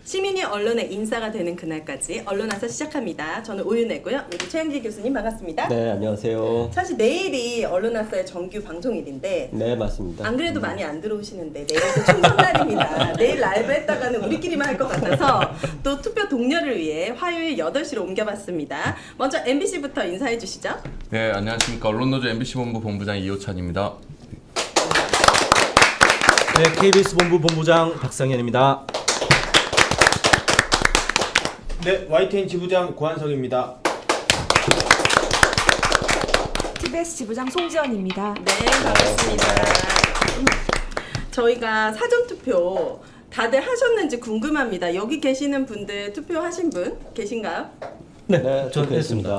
시민이 언론의 인싸가 되는 그날까지 언론아사 시작합니다. 저는 오윤혜고요. 우리 최영기 교수님 반갑습니다. 네, 안녕하세요. 사실 내일이 언론아사의 정규 방송일인데 네, 맞습니다. 안 그래도 많이 안 들어오시는데 내일도 총선날입니다. 내일 라이브 했다가는 우리끼리만 할 것 같아서 또 투표 독려를 위해 화요일 8시로 옮겨봤습니다. 먼저 MBC부터 인사해 주시죠. 네, 안녕하십니까. 언론노조 MBC 본부 본부장 이호찬입니다. 네, KBS 본부 본부장 박상현입니다. 네, YTN 지부장 고한석입니다. TBS 지부장 송지연입니다. 네, 반갑습니다. 저희가 사전투표 다들 하셨는지 궁금합니다. 여기 계시는 분들 투표하신 분 계신가요? 네, 저 했습니다.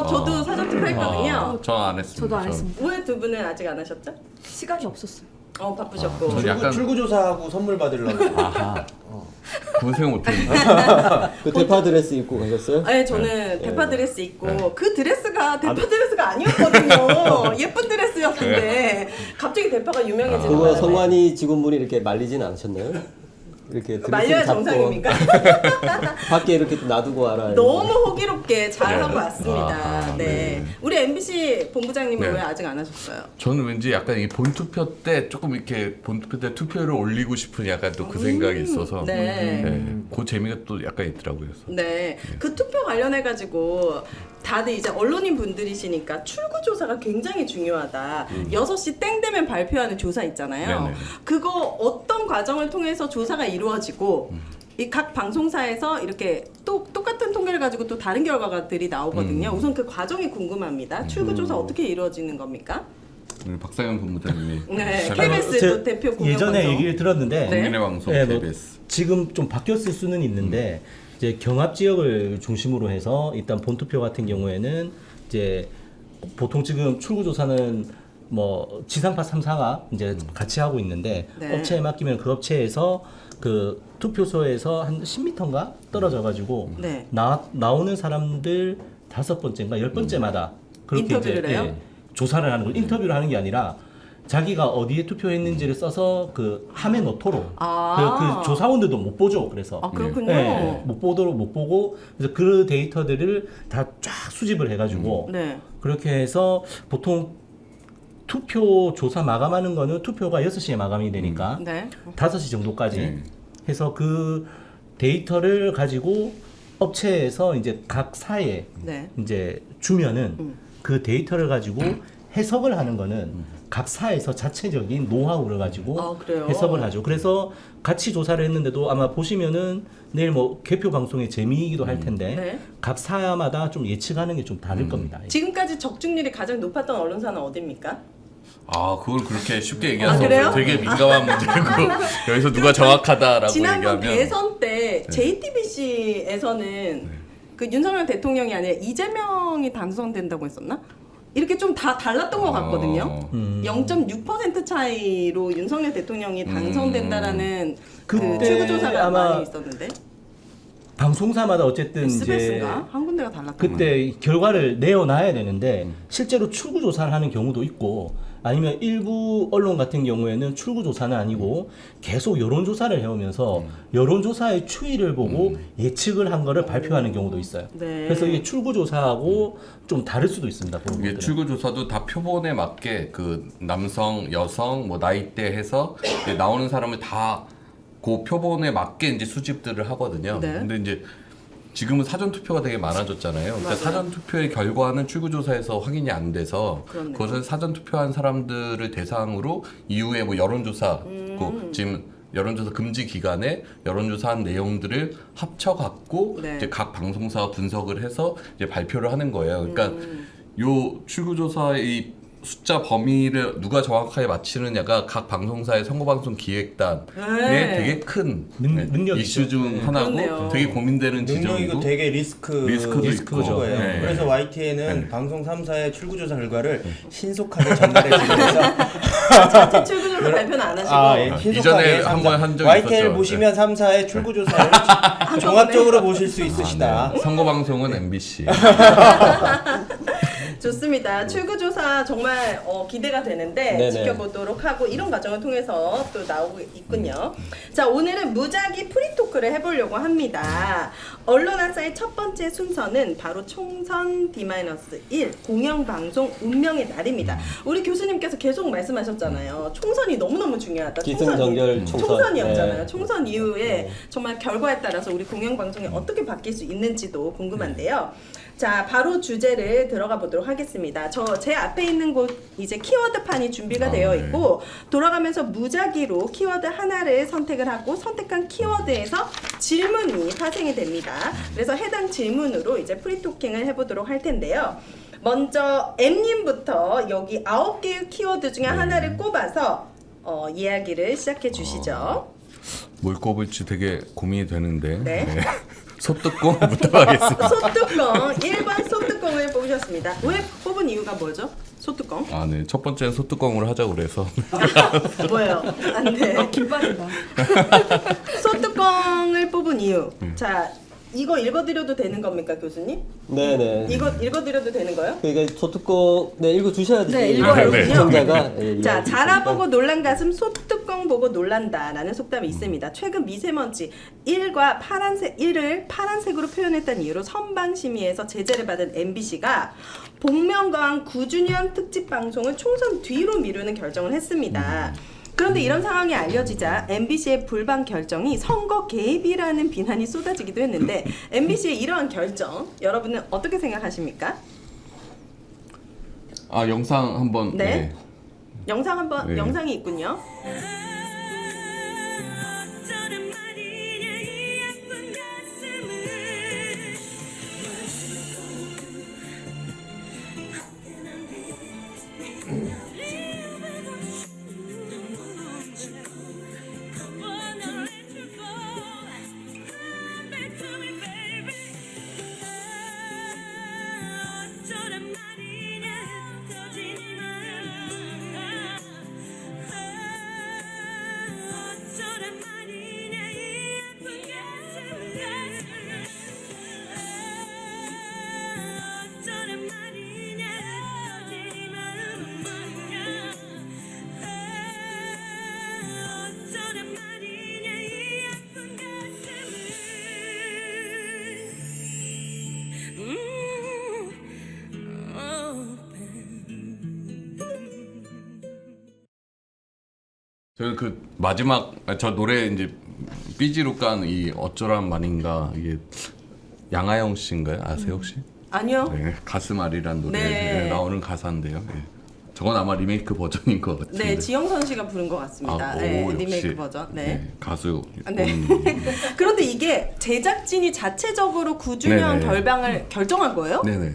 저도 사전투표 했거든요. 전 안 했습니다. 저도 안 했습니다. 왜 두 분은 아직 안 하셨죠? 시간이 없었어요. 바쁘셨고. 저는 약간 출구조사하고 선물 받으려고. 아하. 그건 생각 못했는데. 그 대파 드레스 입고 가셨어요? 네, 저는 대파 드레스 입고 그 드레스가 대파 드레스가 아니었거든요. 예쁜 드레스였는데 갑자기 대파가 유명해지는 그거 바람에 성환이 직원분이 이렇게 말리진 않으셨나요? 이렇게 드레스를 말려야 잡고 정상입니까? 밖에 이렇게 또 놔두고 와라. 너무 호기롭게 잘 하고 네. 왔습니다. 아하, 네. 네. 우리 MBC 본부장님은 네. 왜 아직 안 하셨어요? 저는 왠지 약간 이 본투표 때 조금 이렇게 본투표 때 투표를 올리고 싶은 약간 또 그 생각이 있어서 네. 그 재미가 또 약간 있더라고요. 네. 그 투표 관련해 가지고 다들 이제 언론인 분들이시니까 출구 조사가 굉장히 중요하다. 6시 땡 되면 발표하는 조사 있잖아요. 네네. 그거 어떤 과정을 통해서 조사가 이루어지고 이 각 방송사에서 이렇게 또 똑같은 통계를 가지고 또 다른 결과들이 나오거든요. 우선 그 과정이 궁금합니다. 출구 조사 어떻게 이루어지는 겁니까? 박상현 본부장님이 네. 잘 KBS 제 또 대표 공영 예전에 방송. 얘기를 들었는데 네. 국민의 방송 뭐 KBS. 지금 좀 바뀌었을 수는 있는데 이제 경합 지역을 중심으로 해서 일단 본투표 같은 경우에는 이제 보통 지금 출구조사는 뭐 지상파 3사가 이제 같이 하고 있는데 네. 업체에 맡기면 그 업체에서 그 투표소에서 한 10m인가 떨어져 가지고 네. 나오는 사람들 5번째인가 10번째마다 그렇게 인터뷰를 이제 해요? 조사를 하는 거 인터뷰를 하는 게 아니라 자기가 어디에 투표했는지를 써서 그 함에 넣도록 그 조사원들도 못 보죠. 그래서 그렇군요. 네, 못 보고 그래서 그 데이터들을 다 쫙 수집을 해가지고 네. 그렇게 해서 보통 투표 조사 마감하는 거는 투표가 6시에 마감이 되니까 네. 5시 정도까지 해서 그 데이터를 가지고 업체에서 이제 각 사에 네. 이제 주면은 그 데이터를 가지고 해석을 하는 거는 각 사에서 자체적인 노하우를 가지고 그래요? 해석을 하죠. 그래서 같이 조사를 했는데도 아마 보시면은 내일 뭐 개표 방송의 재미이기도 할 텐데 네. 각 사마다 좀 예측하는 게 좀 다를 겁니다. 지금까지 적중률이 가장 높았던 언론사는 어디입니까? 그걸 그렇게 쉽게 얘기하서 그래요? 되게 민감한 문제고 여기서 누가 정확하다라고 지난번 얘기하면 대선 때 JTBC에서는 그 윤석열 대통령이 아니라 이재명이 당선된다고 했었나? 이렇게 좀 다 달랐던 것 같거든요. 0.6% 차이로 윤석열 대통령이 당선된다라는 그 그때 출구조사가 아마 많이 있었는데 방송사마다 어쨌든 이제 SBS인가? 한 군데가 달랐던 것 그때 결과를 내어놔야 되는데 실제로 출구 조사를 하는 경우도 있고 아니면 일부 언론 같은 경우에는 출구 조사는 아니고 계속 여론 조사를 해오면서 여론 조사의 추이를 보고 예측을 한 거를 발표하는 경우도 있어요. 네. 그래서 이게 출구 조사하고 좀 다를 수도 있습니다. 그런 이게 것들은. 출구 조사도 다 표본에 맞게 그 남성, 여성, 뭐 나이대 해서 이제 나오는 사람을 다 그 표본에 맞게 이제 수집들을 하거든요. 네. 근데 이제 지금은 사전 투표가 되게 많아졌잖아요. 그러니까 맞아요. 사전 투표의 결과는 출구 조사에서 확인이 안 돼서 그렇네요. 그것을 사전 투표한 사람들을 대상으로 이후에 뭐 여론조사, 지금 여론조사 금지 기간에 여론조사한 내용들을 합쳐 갖고 네. 이제 각 방송사가 분석을 해서 이제 발표를 하는 거예요. 그러니까 요 출구조사의 이 숫자 범위를 누가 정확하게 맞히느냐가 각 방송사의 선거방송 기획단의 네. 되게 큰 능력이죠. 이슈 중 하나고 그렇네요. 되게 고민되는 능력이고 지점이고 되게 리스크도 있고. 있고 거예요. 네. 그래서 YTN은 네. 방송 3사의 출구조사 결과를 신속하게 전달해주기 위해서 자체 출구조사 발표는 안 하시고 이전에 신속하게 한번 한 적이 YTN 있었죠. 보시면 3사의 출구조사를 종합적으로 보실 수 있으시다. 선거방송은 MBC. 좋습니다. 출구조사 정말 기대가 되는데 네네. 지켜보도록 하고 이런 과정을 통해서 또 나오고 있군요. 자, 오늘은 무작위 프리토크를 해보려고 합니다. 언론아사의 첫 번째 순서는 바로 총선 D-1 공영방송 운명의 날입니다. 우리 교수님께서 계속 말씀하셨잖아요. 총선이 너무너무 중요하다. 기승전결 총선. 총선이었잖아요. 네. 총선 이후에 정말 결과에 따라서 우리 공영방송이 어떻게 바뀔 수 있는지도 궁금한데요. 자, 바로 주제를 들어가 보도록 하겠습니다. 제 앞에 있는 곳 이제 키워드판이 준비가 되어 있고 돌아가면서 무작위로 키워드 하나를 선택을 하고 선택한 키워드에서 질문이 파생이 됩니다. 그래서 해당 질문으로 이제 프리토킹을 해보도록 할 텐데요. 먼저 M님부터 여기 9개의 키워드 중에 하나를 꼽아서 이야기를 시작해 주시죠. 뭘 꼽을지 되게 고민이 되는데. 네. 소뚜껑부터 하겠습니다. 소뚜껑 1번 소뚜껑을 뽑으셨습니다. 왜 뽑은 이유가 뭐죠? 소뚜껑? 아, 네. 첫 번째는 소뚜껑으로 하자고 그래서. 뭐예요? 안 돼. 길 빠진다. 소뚜껑을 뽑은 이유. 자, 이거 읽어드려도 되는 겁니까, 교수님? 네네. 이거 읽어드려도 되는 거예요? 그러니까 소뚜껑 네 읽어 주셔야 되죠. 네, 읽어야죠. 시청자가 자, 자라보고 놀란 가슴 소뚜껑 보고 놀란다라는 속담이 있습니다. 최근 미세먼지 1과 파란색 1을 파란색으로 표현했다는 이유로 선방심의에서 제재를 받은 MBC가 복면가왕 9주년 특집 방송을 총선 뒤로 미루는 결정을 했습니다. 그런데 이런 상황이 알려지자 MBC의 불방 결정이 선거 개입이라는 비난이 쏟아지기도 했는데 MBC의 이러한 결정 여러분은 어떻게 생각하십니까? 아, 영상 한번. 네. 영상 한번 네. 영상이 있군요. 저는 그 마지막 저 노래 이제 삐지로 깐 이 어쩌란 말인가 이게 양아영 씨인가요? 아세요 혹시? 아니요. 네, 가슴앓이란 노래에 네. 나오는 가사인데요. 네. 저건 아마 리메이크 버전인 것 같은데. 네, 지영선 씨가 부른 것 같습니다. 아, 네, 오, 역시. 리메이크 버전. 네. 가수. 네. 그런데 이게 제작진이 자체적으로 9주년 네네. 결방을 결정한 거예요? 네네.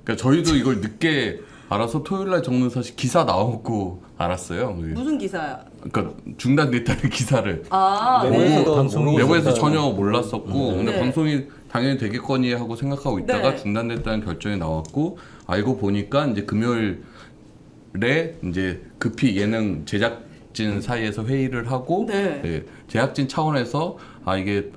그러니까 저희도 이걸 늦게 알아서 토요일날 적는 사실 기사 나오고 알았어요. 무슨 기사야? 그러니까 중단됐다는 기사를 아, 네. 내부에서도 방송이 모르고 내부에서 있었다는- 전혀 몰랐었고 근데 네. 방송이 당연히 되겠거니 하고 생각하고 있다가 네. 중단됐다는 결정이 나왔고 알고 보니까 이제 금요일에 이제 급히 예능 제작진 사이에서 회의를 하고 네. 네, 제작진 차원에서 이게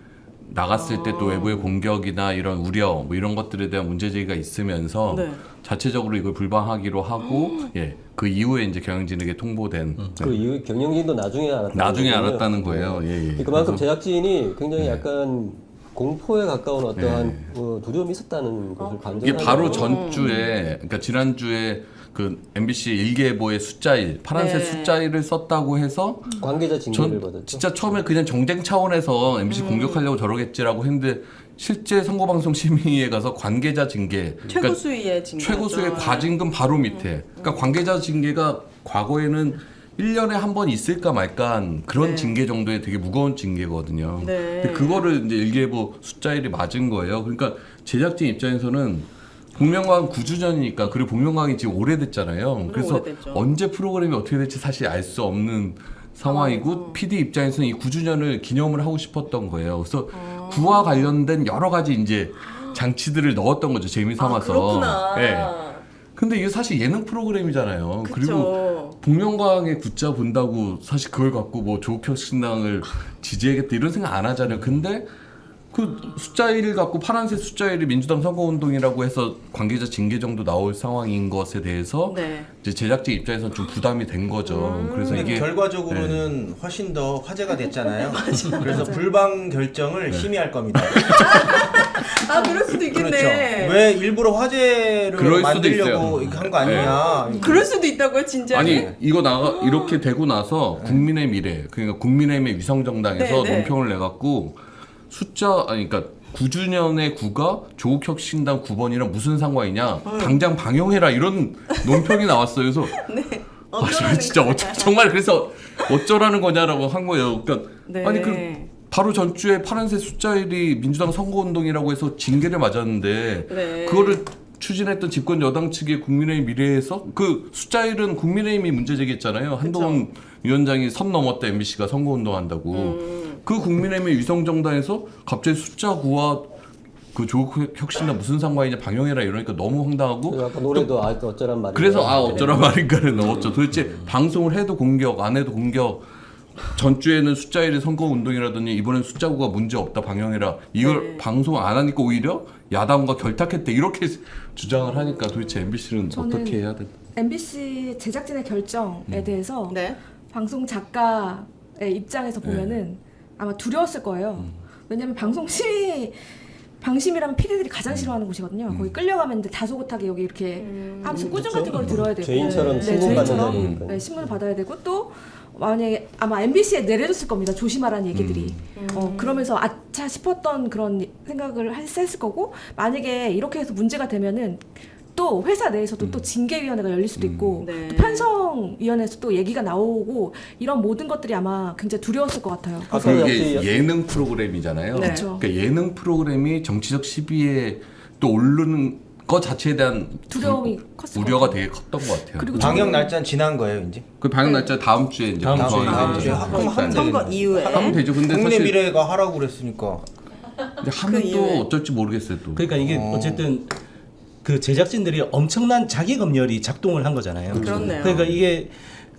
나갔을 때 또 외부의 공격이나 이런 우려 뭐 이런 것들에 대한 문제 제기가 있으면서 네. 자체적으로 이걸 불방하기로 하고 그 이후에 이제 경영진에게 통보된 그 이후 경영진도 나중에 알았다는 나중에 거군요. 알았다는 거예요. 예, 예. 그만큼 그래서- 제작진이 굉장히 약간 공포에 가까운 어떠한 두려움이 있었다는 것을 반증하는 이게 바로 거예요. 전주에 그러니까 지난주에 그 MBC 일개보의 숫자일 파란색 네. 숫자일을 썼다고 해서 관계자 징계를 전 받았죠. 진짜 처음에 그냥 정쟁 차원에서 MBC 공격하려고 저러겠지라고 했는데 실제 선거방송 심의에 가서 관계자 징계 최고 수위의 징계. 최고 수의 과징금 바로 밑에 그러니까 관계자 징계가 과거에는 1년에 한 번 있을까 말까한 그런 네. 징계 정도의 되게 무거운 징계거든요. 네. 근데 그거를 이제 일개보 숫자일이 맞은 거예요. 그러니까 제작진 입장에서는 복면가왕 9주년이니까 그리고 복면가왕이 지금 오래됐잖아요. 그래서 오래됐죠. 언제 프로그램이 어떻게 될지 사실 알 수 없는 상황이고 PD 입장에서는 이 9주년을 기념을 하고 싶었던 거예요. 그래서 구와 관련된 여러 가지 이제 장치들을 넣었던 거죠. 재미 삼아서. 그렇구나. 예. 근데 이게 사실 예능 프로그램이잖아요. 그리고 그쵸. 복면가왕의 굿자 본다고 사실 그걸 갖고 뭐 조국혁신당을 지지하겠다 이런 생각 안 하잖아요. 근데 그 숫자 1 갖고 파란색 숫자 1이 민주당 선거운동이라고 해서 관계자 징계 정도 나올 상황인 것에 대해서 네. 이제 제작진 입장에서는 좀 부담이 된 거죠. 그래서 근데 이게 결과적으로는 훨씬 더 화제가 됐잖아요. 그래서 불방 결정을 심의할 겁니다. 아 그럴 수도 있겠네. 그렇죠. 왜 일부러 화제를 그럴 수도 만들려고 있어요. 한 거 아니냐. 그럴 수도 있다고요, 진짜. 아니 이거 이렇게 되고 나서 국민의 미래 그러니까 국민의힘의 위성정당에서 네, 네. 논평을 내갖고 그러니까 9주년의 9가 조국혁신당 9번이랑 무슨 상관이냐 당장 방영해라 이런 논평이 나왔어요. 그래서 어쩌라는 진짜 거야. 정말 그래서 어쩌라는 거냐라고 한 거예요. 그러니까 네. 아니 바로 전주에 파란색 숫자 1이 민주당 선거운동이라고 해서 징계를 맞았는데 네. 그거를 추진했던 집권 여당 측의 국민의힘 미래에서 그 숫자 1은 국민의힘이 문제 제기했잖아요. 한동훈 위원장이 선 넘었다 MBC가 선거운동한다고. 그 국민의힘의 위성정당에서 갑자기 숫자 9와 그 조국혁신당 무슨 상관이냐 방영해라 이러니까 너무 황당하고 아까 노래도 어쩌란 말이야. 그래서 어쩌란 말인가를 넣었죠. 도대체 방송을 해도 공격 안 해도 공격 전주에는 숫자 1의 선거운동이라더니 이번엔 숫자 9가 문제 없다 방영해라 이걸 네. 방송 안 하니까 오히려 야당과 결탁했대 이렇게 주장을 하니까 도대체 MBC는 저는 어떻게 해야 되나 MBC 제작진의 결정에 대해서 네. 방송 작가의 입장에서 보면은 아마 두려웠을 거예요. 왜냐면 방심이라면 PD들이 가장 싫어하는 곳이거든요. 거기 끌려가면 이제 다소곳하게 여기 이렇게 아무튼 꾸중 같은 걸 들어야 되고 죄인처럼 신문받는 죄인처럼 자리니까. 네, 신문을 받아야 되고 또 만약에 아마 MBC에 내려줬을 겁니다. 조심하라는 얘기들이. 그러면서 아차 싶었던 그런 생각을 했을 거고 만약에 이렇게 해서 문제가 되면은 또 회사 내에서도 또 징계위원회가 열릴 수도 있고 네. 또 편성위원회에서 또 얘기가 나오고 이런 모든 것들이 아마 굉장히 두려웠을 것 같아요. 아까 이게 역시 예능 프로그램이잖아요. 네. 그쵸. 그러니까 예능 프로그램이 정치적 시비에 또 오르는 것 자체에 대한 두려움이 컸을 우려가 것 되게 컸던 것 같아요. 그리고 방영 날짜는 지난 거예요, 이제. 그 방영 날짜 다음 주에 이제 다음 주에, 다음 주에 방송이 하면 선거 되겠네. 이후에. 하면 되죠. 근데 국민의 사실 미래가 하라고 그랬으니까. 근데 하면 그 또 이후에. 어쩔지 모르겠어요 또. 그러니까 이게 어쨌든 그 제작진들이 엄청난 자기 검열이 작동을 한 거잖아요. 그렇네요. 그러니까 이게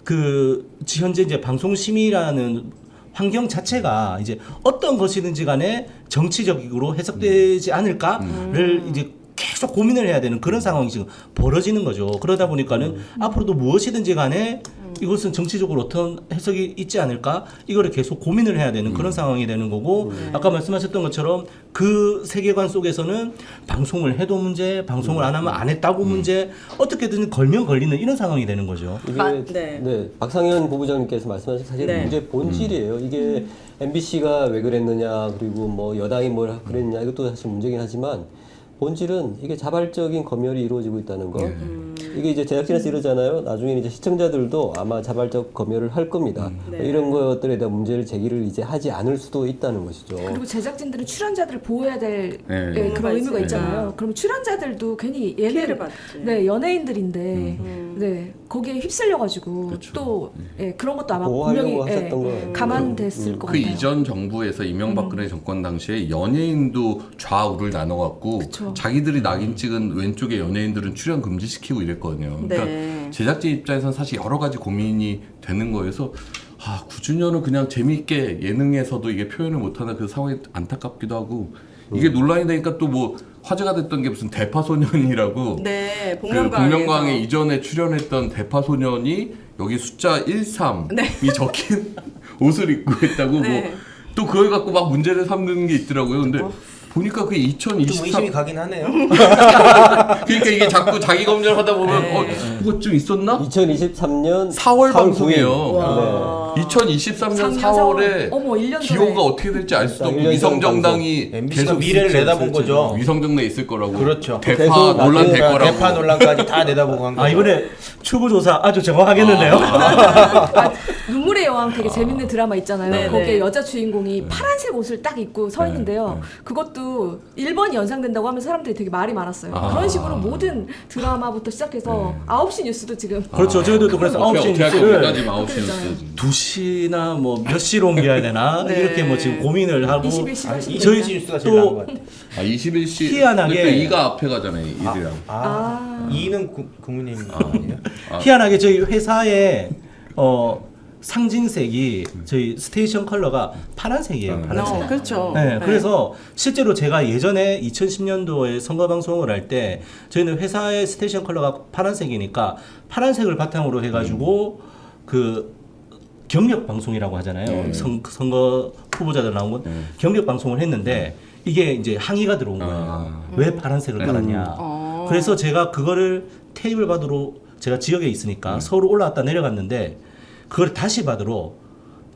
그 현재 이제 방송심의라는 환경 자체가 이제 어떤 것이든지 간에 정치적으로 해석되지 않을까를 이제 계속 고민을 해야 되는 그런 상황이 지금 벌어지는 거죠. 그러다 보니까는 앞으로도 무엇이든지 간에 이것은 정치적으로 어떤 해석이 있지 않을까? 이거를 계속 고민을 해야 되는 그런 상황이 되는 거고 아까 말씀하셨던 것처럼 그 세계관 속에서는 방송을 해도 문제, 방송을 안 하면 안 했다고 문제, 어떻게든 걸면 걸리는 이런 상황이 되는 거죠. 이게 네. 네. 박상현 부부장님께서 말씀하신 사실 네. 문제 본질이에요. 이게 MBC가 왜 그랬느냐 그리고 뭐 여당이 뭘 그랬냐 이것도 사실 문제긴 하지만 본질은 이게 자발적인 검열이 이루어지고 있다는 거. 이게 이제 제작진에서 이러잖아요. 나중에 이제 시청자들도 아마 자발적 검열을 할 겁니다. 네. 이런 것들에 대한 문제를 제기를 이제 하지 않을 수도 있다는 것이죠. 그리고 제작진들은 출연자들을 보호해야 될 네. 예, 그런 의무가 네. 있잖아요. 그럼 출연자들도 괜히 피해를 얘네들 받지. 네 연예인들인데 네 거기에 휩쓸려가지고 또 예, 그런 것도 아마 보호하려고 분명히 하셨던 거예요. 감안됐을 것 그 같아요. 이전 정부에서 이명박근혜 정권 당시에 연예인도 좌우를 나눠갖고 그쵸. 자기들이 낙인 찍은 왼쪽의 연예인들은 출연 금지시키고 이랬거든요. 그러니까 네. 제작진 입장에서는 사실 여러 가지 고민이 되는 거여서 9주년은 그냥 재미있게 예능에서도 이게 표현을 못하는 그 상황이 안타깝기도 하고 이게 논란이 되니까 또 뭐 화제가 됐던 게 무슨 대파소년이라고 네. 그 복면가왕에서. 복면가왕에 이전에 출연했던 대파소년이 여기 숫자 13이 적힌 옷을 입고 있다고 네. 뭐 또 그걸 갖고 막 문제를 삼는 게 있더라고요. 근데 보니까 그게 좀 의심이 2023 가긴 하네요. 그러니까 이게 자꾸 자기 검열하다 보면 네. 이거 좀 있었나? 2023년 4월 9일. 방송이에요. 와. 2023년 작년 4월에 어머 1년 기호가 전에 어떻게 될지 알 수도 없고 1년 전 위성정당이 MBC가 계속 미래를 내다본 거죠. 위성정당에 있을 거라고 그렇죠. 대파 계속 논란 될 거라고 대파 논란까지 다 내다보고 한 거죠. 이번에 출구조사 아주 정확하겠는데요. 눈물의 여왕 되게 재밌는 드라마 있잖아요. 네, 거기에 네. 여자 주인공이 파란색 옷을 딱 입고 서 있는데요. 그것도 1번이 연상된다고 하면 사람들이 되게 말이 많았어요. 그런 식으로 모든 드라마부터 시작해서 9시 뉴스도 지금 그렇죠. 저희들도 그래서 9시 어떻게 할 뉴스를 거기까지 9시였어요. 2시나 뭐 몇 시로 옮겨야 되나 네. 이렇게 뭐 지금 고민을 하고 21시 아니, 하시면 저희 이정희 뉴스가 제일 나은 것 같아요. 21시 희한하게- 그러니까 2가 앞에 가잖아요. 1이랑. 이는 국민의힘 아니에요? 희한하게 저희 회사에 상징색이 저희 스테이션 컬러가 파란색이에요. 파란색. 그렇죠. 네, 그래서 실제로 제가 예전에 2010년도에 선거 방송을 할 때 저희는 회사의 스테이션 컬러가 파란색이니까 파란색을 바탕으로 해가지고 그 경력 방송이라고 하잖아요. 선거 후보자들 나온 경력 방송을 했는데 이게 이제 항의가 들어온 거예요. 왜 파란색을 깔았냐. 그래서 제가 그거를 테이블 받으러 제가 지역에 있으니까 서울 올라왔다 내려갔는데 그걸 다시 받으러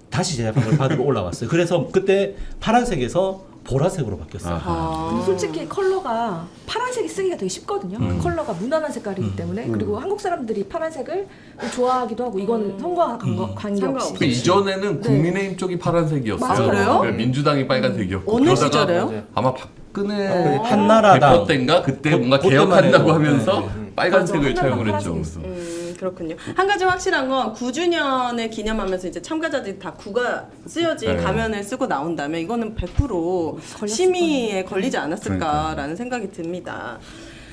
다시 제작을 받으러 올라왔어요. 그래서 그때 파란색에서 보라색으로 바뀌었어요. 근데 솔직히 컬러가 파란색이 쓰기가 되게 쉽거든요. 그 컬러가 무난한 색깔이기 때문에 그리고 한국 사람들이 파란색을 좋아하기도 하고 이건 선거와 관계없이. 그 이전에는 국민의힘 쪽이 파란색이었어요. 맞아요. 그래요? 민주당이 빨간색이었고. 어느 그러다가 시절에요? 아마 박근혜 한나라당 대표 때인가 그때 뭔가 그때만 개혁한다고 해도. 하면서 빨간색을 맞아. 차용을 한나라당 했죠. 그렇군요. 한 가지 확실한 건 9주년을 기념하면서 이제 참가자들이 다 구가 쓰여진 네. 가면을 쓰고 나온다면 이거는 100% 심의에 걸리지 않았을까라는 생각이 듭니다.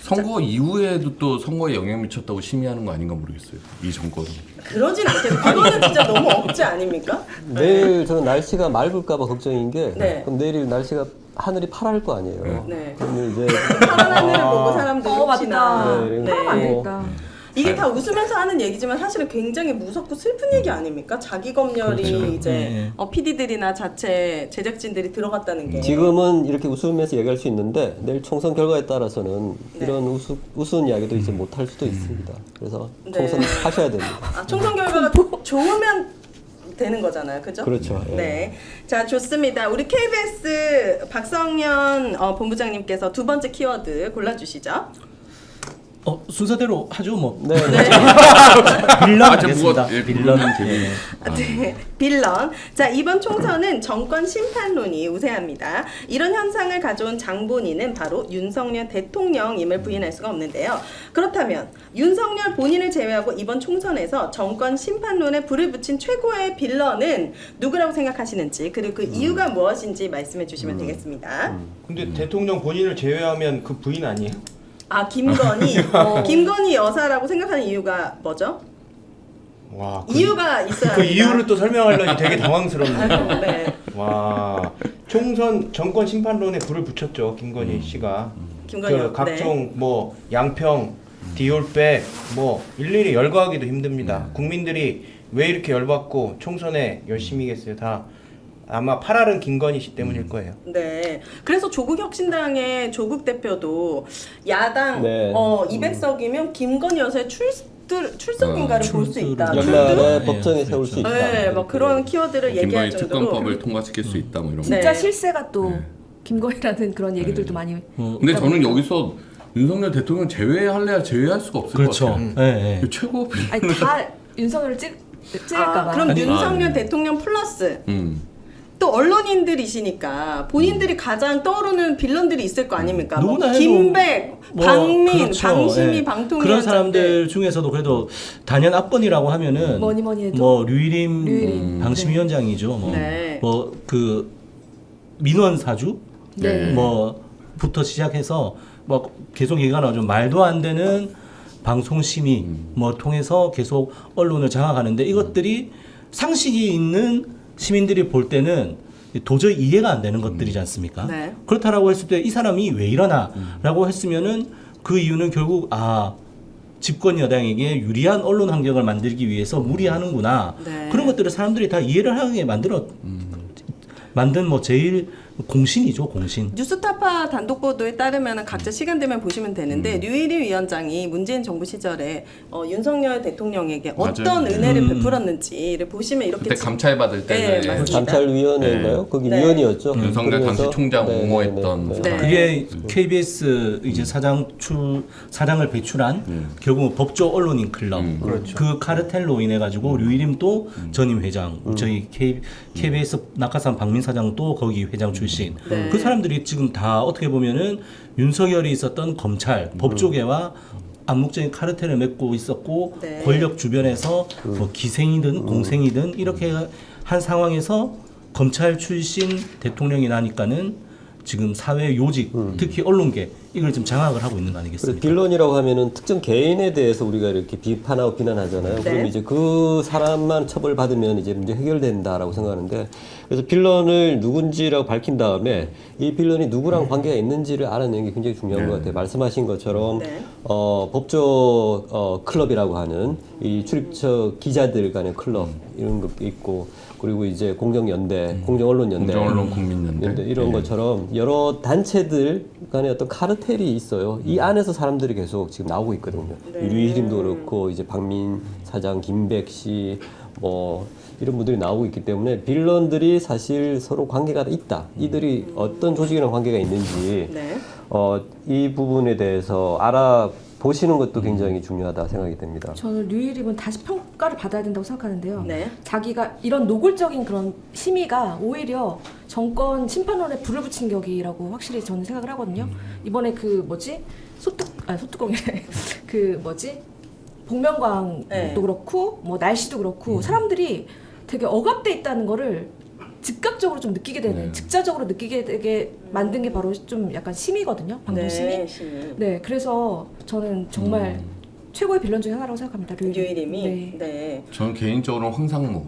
선거 이후에도 또 선거에 영향 미쳤다고 심의하는 거 아닌가 모르겠어요. 이 정권은. 그러진 않겠어요. 그거는 진짜 너무 억지 아닙니까? 내일 저는 날씨가 맑을까봐 걱정인 게 네. 그럼 내일 날씨가 하늘이 파랄 거 아니에요. 네. 그러면 이제 파란 하늘을 보고 사람들이 혹시나 맞다. 네, 하면 안 네. 되니까. 이게 다 웃으면서 하는 얘기지만 사실은 굉장히 무섭고 슬픈 얘기 아닙니까? 자기 검열이 그렇죠. 이제 네. PD들이나 자체 제작진들이 들어갔다는 게 지금은 이렇게 웃으면서 얘기할 수 있는데 내일 총선 결과에 따라서는 네. 이런 우스운 이야기도 이제 못할 수도 있습니다. 그래서 네. 총선 하셔야 됩니다. 총선 결과가 좋으면 되는 거잖아요, 그죠? 그렇죠. 예. 네, 자 좋습니다. 우리 KBS 박성현 본부장님께서 두 번째 키워드 골라주시죠. 순서대로 하죠 뭐. 네. 빌런 아, 하겠습니다. 뭐가- 예, 빌런. 예. 네, 빌런. 자, 이번 총선은 정권 심판론이 우세합니다. 이런 현상을 가져온 장본인은 바로 윤석열 대통령임을 부인할 수가 없는데요. 그렇다면 윤석열 본인을 제외하고 이번 총선에서 정권 심판론에 불을 붙인 최고의 빌런은 누구라고 생각하시는지 그리고 그 이유가 무엇인지 말씀해 주시면 되겠습니다. 근데 대통령 본인을 제외하면 그 부인 아니에요? 아, 김건희. 김건희 여사라고 생각하는 이유가 뭐죠? 와, 이유가 있어야 그 합니다. 이유를 또 설명하려니 되게 당황스럽네요. 네. 와, 총선 정권 심판론에 불을 붙였죠 김건희 씨가. 김건희 그 각종 뭐 양평, 디올백 뭐 일일이 열거하기도 힘듭니다. 국민들이 왜 이렇게 열받고 총선에 열심히겠어요? 다 아마 팔아른 김건희 씨 때문일 거예요. 네. 그래서 조국혁신당의 조국 대표도 야당 네. 200석이면 김건희 여사의 출석인가를 볼 수 있다. 연말에 네, 법정에 세울 수 있다. 네, 뭐 그런 키워드를 얘기할 김건희 정도로. 특검법을 통과시킬 수 있다 뭐 이런 거. 진짜 네. 실세가 또 김건희라는 그런 얘기들도 많이. 근데 저는 여기서 윤석열 대통령 제외할래야 제외할 수가 없을 그렇죠. 것 같아요. 네, 네. 최고 아니 다 윤석열을 찍을까봐. 그럼 아니, 윤석열 대통령 플러스 또 언론인들이시니까 본인들이 가장 떠오르는 빌런들이 있을 거 아닙니까? 뭐 누구나 해도 김백, 뭐, 박민, 그렇죠. 방심이, 예. 방통위 그런 사람들 중에서도 그래도 단연 압권이라고 하면은 뭐니 해도 뭐 류일임 류일임. 방심위원장이죠. 뭐 네. 그 민원 사주 네. 뭐부터 시작해서 뭐 계속 얘기가 나오죠. 말도 안 되는 방송 심의 뭐 통해서 계속 언론을 장악하는데 이것들이 상식이 있는 시민들이 볼 때는 도저히 이해가 안 되는 것들이지 않습니까? 네. 그렇다라고 했을 때 이 사람이 왜 이러나라고 했으면은 그 이유는 결국 집권 여당에게 유리한 언론 환경을 만들기 위해서 무리하는구나. 네. 그런 것들을 사람들이 다 이해를 하게 만든 뭐 제일 공신이죠, 공신. 뉴스타파 단독 보도에 따르면 각자 시간 되면 보시면 되는데 류일임 위원장이 문재인 정부 시절에 윤석열 대통령에게 어떤 맞아요. 은혜를 베풀었는지를 보시면 이렇게 그때 감찰 받을 네, 때 맞습니다. 감찰위원회인가요? 거기 네. 위원이었죠. 윤석열 당시 그러면서 총장 네, 옹호했던 네, 네, 네. 네. 그게 KBS 이제 사장을 배출한 결국 법조 언론인 클럽 그렇죠. 그 카르텔로 인해 가지고 류일임 또 전임 회장 저희 KBS 낙하산 박민 사장도 거기 회장 출신 네. 그 사람들이 지금 다 어떻게 보면은 윤석열이 있었던 검찰 법조계와 암묵적인 카르텔을 맺고 있었고 네. 권력 주변에서 뭐 기생이든 공생이든 이렇게 한 상황에서 검찰 출신 대통령이 나니까는 지금 사회 요직 특히 언론계 이걸 좀 장악을 하고 있는 거 그래서 아니겠습니까? 빌런이라고 하면은 특정 개인에 대해서 우리가 이렇게 비판하고 비난하잖아요. 네. 그럼 이제 그 사람만 처벌받으면 이제 문제 해결된다라고 생각하는데, 그래서 빌런을 누군지라고 밝힌 다음에 이 빌런이 누구랑 관계가 있는지를 알아내는 게 굉장히 중요한 것 같아요. 말씀하신 것처럼 네. 법조 클럽이라고 하는 이 출입처 기자들 간의 클럽 이런 것도 있고, 그리고 이제 공정연대, 공정언론연대, 공정언론 국민연대 이런 것처럼 여러 단체들 간의 어떤 카르텔이 있어요. 이 안에서 사람들이 계속 지금 나오고 있거든요. 네. 류희림도 그렇고 이제 박민 사장, 김백 씨, 뭐 이런 분들이 나오고 있기 때문에 빌런들이 사실 서로 관계가 있다. 이들이 어떤 조직이랑 관계가 있는지 네. 이 부분에 대해서 알아보시는 것도 굉장히 중요하다 생각이 됩니다. 저는 류일임은 다시 평가를 받아야 된다고 생각하는데요. 네. 자기가 이런 노골적인 그런 심의가 오히려 정권 심판론에 불을 붙인 격이라고 확실히 저는 생각을 하거든요. 이번에 그 뭐지 소뚜껑이래 그 뭐지 복면가왕도 네. 그렇고 뭐 날씨도 그렇고 사람들이 되게 억압돼 있다는 거를 즉각적으로 좀 느끼게 되는 직자적으로 느끼게 되게 만든 게 바로 좀 약간 심의거든요. 방송 심의. 심의. 네, 그래서 저는 정말 최고의 빌런 중에 하나라고 생각합니다. 류일임이. 네. 네. 저는 개인적으로 황상무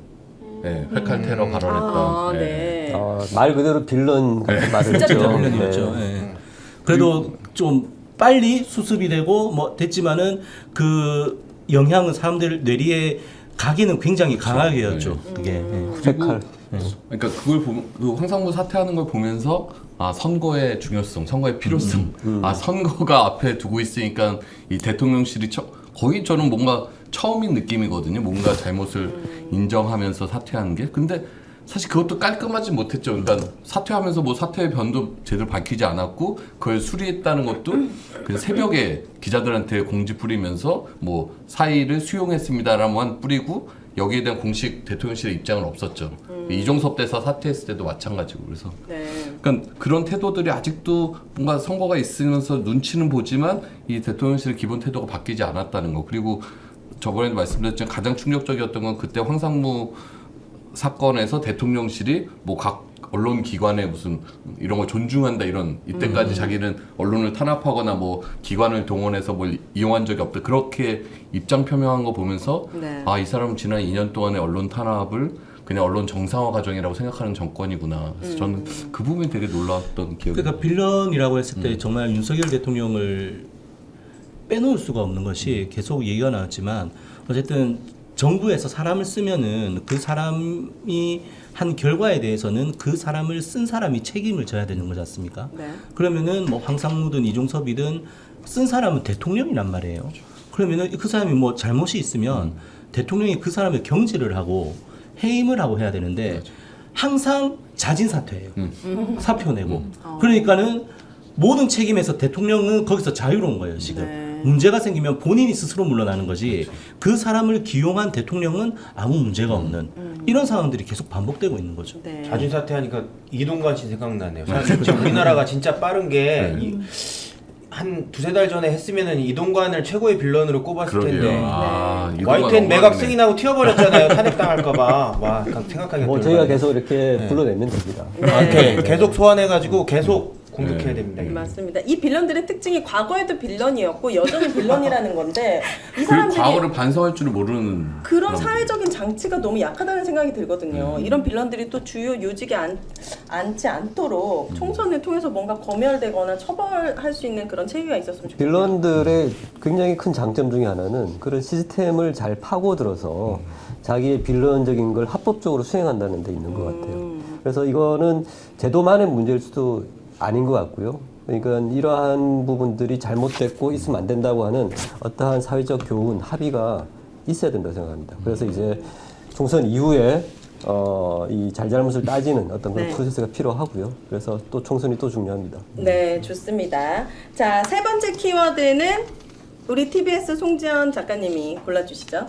네, 회칼 테러 발언했던 아, 네. 네. 말 그대로 빌런 같은 말을 진짜 했죠. 빌런이었죠. 네. 예. 그래도 좀 빨리 수습이 되고 뭐 됐지만은 그 영향은 사람들 뇌리에 가기는 굉장히 강하게였죠. 그게. 예. 색깔. 그러니까 그걸 보면 그 황상무 사퇴하는 걸 보면서 아 선거의 중요성, 선거의 필요성, 아 선거가 앞에 두고 있으니까 이 대통령실이 거의 저는 뭔가 처음인 느낌이거든요. 뭔가 잘못을 인정하면서 사퇴하는 게. 근데 사실 그것도 깔끔하지 못했죠. 그러니까 사퇴하면서 뭐 사퇴의 변도 제대로 밝히지 않았고 그걸 수리했다는 것도 그냥 새벽에 기자들한테 공지 뿌리면서 뭐 사의를 수용했습니다라고만 뿌리고 여기에 대한 공식 대통령실의 입장은 없었죠. 이종섭 대사 사퇴했을 때도 마찬가지고 그래서 네. 그러니까 그런 태도들이 아직도 뭔가 선거가 있으면서 눈치는 보지만 이 대통령실의 기본 태도가 바뀌지 않았다는 거. 그리고 저번에도 말씀드렸지만 가장 충격적이었던 건 그때 황상무 사건에서 대통령실이 뭐 각 언론 기관에 무슨 이런 걸 존중한다 이런 이때까지 자기는 언론을 탄압하거나 뭐 기관을 동원해서 뭘 이용한 적이 없다 그렇게 입장 표명한 거 보면서 네. 아 이 사람은 지난 2년 동안의 언론 탄압을 그냥 언론 정상화 과정이라고 생각하는 정권이구나. 그래서 저는 그 부분이 되게 놀라웠던 기억이. 그러니까 빌런이라고 했을 때 정말 윤석열 대통령을 빼놓을 수가 없는 것이 계속 얘기가 나왔지만 어쨌든 정부에서 사람을 쓰면은 그 사람이 한 결과에 대해서는 그 사람을 쓴 사람이 책임을 져야 되는 거지 않습니까? 네. 그러면은 뭐 황상무든 이종섭이든 쓴 사람은 대통령이란 말이에요. 그러면은 그 사람이 뭐 잘못이 있으면 대통령이 그 사람을 경질을 하고 해임을 하고 해야 되는데 항상 자진 사퇴해요. 사표 내고. 그러니까는 모든 책임에서 대통령은 거기서 자유로운 거예요, 지금. 네. 문제가 생기면 본인이 스스로 물러나는 거지 그 사람을 기용한 대통령은 아무 문제가 없는 이런 상황들이 계속 반복되고 있는 거죠. 네. 자진 사퇴하니까 이동관 씨 생각나네요. 사실 진짜 우리나라가 진짜 빠른 게 한 두세 달 전에 했으면은 이동관을 최고의 빌런으로 꼽았을 그러게요. 텐데 아, 이동관 와이텐 매각 너무하네. 승인하고 튀어버렸잖아요. 탄핵당할까봐. 와, 생각하기가 뭐 저희가 계속 이렇게 불러내면 됩니다. 네. 계속 소환해가지고 계속 공격해야 됩니다. 이거. 맞습니다. 이 빌런들의 특징이 과거에도 빌런이었고 여전히 빌런이라는 건데 이 그리고 사람들이 과거를 반성할 줄을 모르는 그런 사람들. 사회적인 장치가 너무 약하다는 생각이 들거든요. 이런 빌런들이 또 주요 요직에 앉지 않도록 총선을 통해서 뭔가 검열되거나 처벌할 수 있는 그런 체계가 있었으면 좋겠어요. 빌런들의 굉장히 큰 장점 중에 하나는 그런 시스템을 잘 파고들어서 자기의 빌런적인 걸 합법적으로 수행한다는 데 있는 것 같아요. 그래서 이거는 제도만의 문제일 수도 아닌 것 같고요. 그러니까 이러한 부분들이 잘못됐고 있으면 안 된다고 하는 어떠한 사회적 교훈, 합의가 있어야 된다고 생각합니다. 그래서 이제 총선 이후에 이 잘잘못을 따지는 어떤 그런 네. 프로세스가 필요하고요. 그래서 또 총선이 또 중요합니다. 네, 좋습니다. 자, 세 번째 키워드는 우리 TBS 송지연 작가님이 골라주시죠.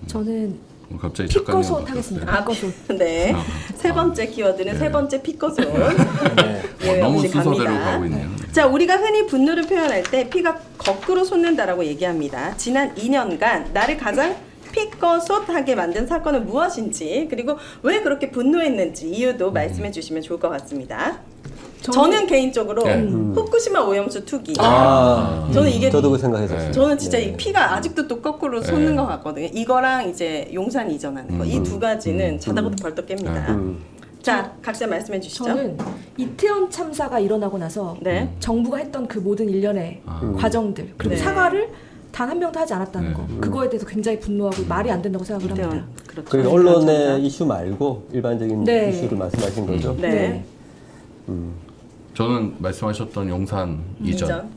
저는 갑자기 작가님 피꺼솥 하겠습니다. 피꺼솥. 네. 세 번째 키워드는 세 번째 피꺼솥. 예, 너무 역시 순서대로 갑니다. 가고 있네요. 자, 우리가 흔히 분노를 표현할 때 피가 거꾸로 솟는다라고 얘기합니다. 지난 2년간 나를 가장 피꺼솥하게 만든 사건은 무엇인지 그리고 왜 그렇게 분노했는지 이유도 말씀해 주시면 좋을 것 같습니다. 저는 개인적으로 네. 후쿠시마 오염수 투기. 저는 이게 저도 그 생각했었어요. 저는 진짜 네. 이 피가 아직도 또 거꾸로 솟는 것 같거든요. 이거랑 이제 용산 이전하는 거. 이 두 가지는 자다가도 벌떡 깹니다. 자, 각자 말씀해 주시죠. 저는 이태원 참사가 일어나고 나서 네. 정부가 했던 그 모든 일련의 과정들 그리고 네. 사과를 단 한 명도 하지 않았다는 거 그거에 대해서 굉장히 분노하고 말이 안 된다고 생각을 합니다. 이태원. 그렇죠. 그러니까 언론의 이슈 말고 일반적인 네. 이슈를 말씀하신 거죠. 네. 저는 말씀하셨던 용산 이전.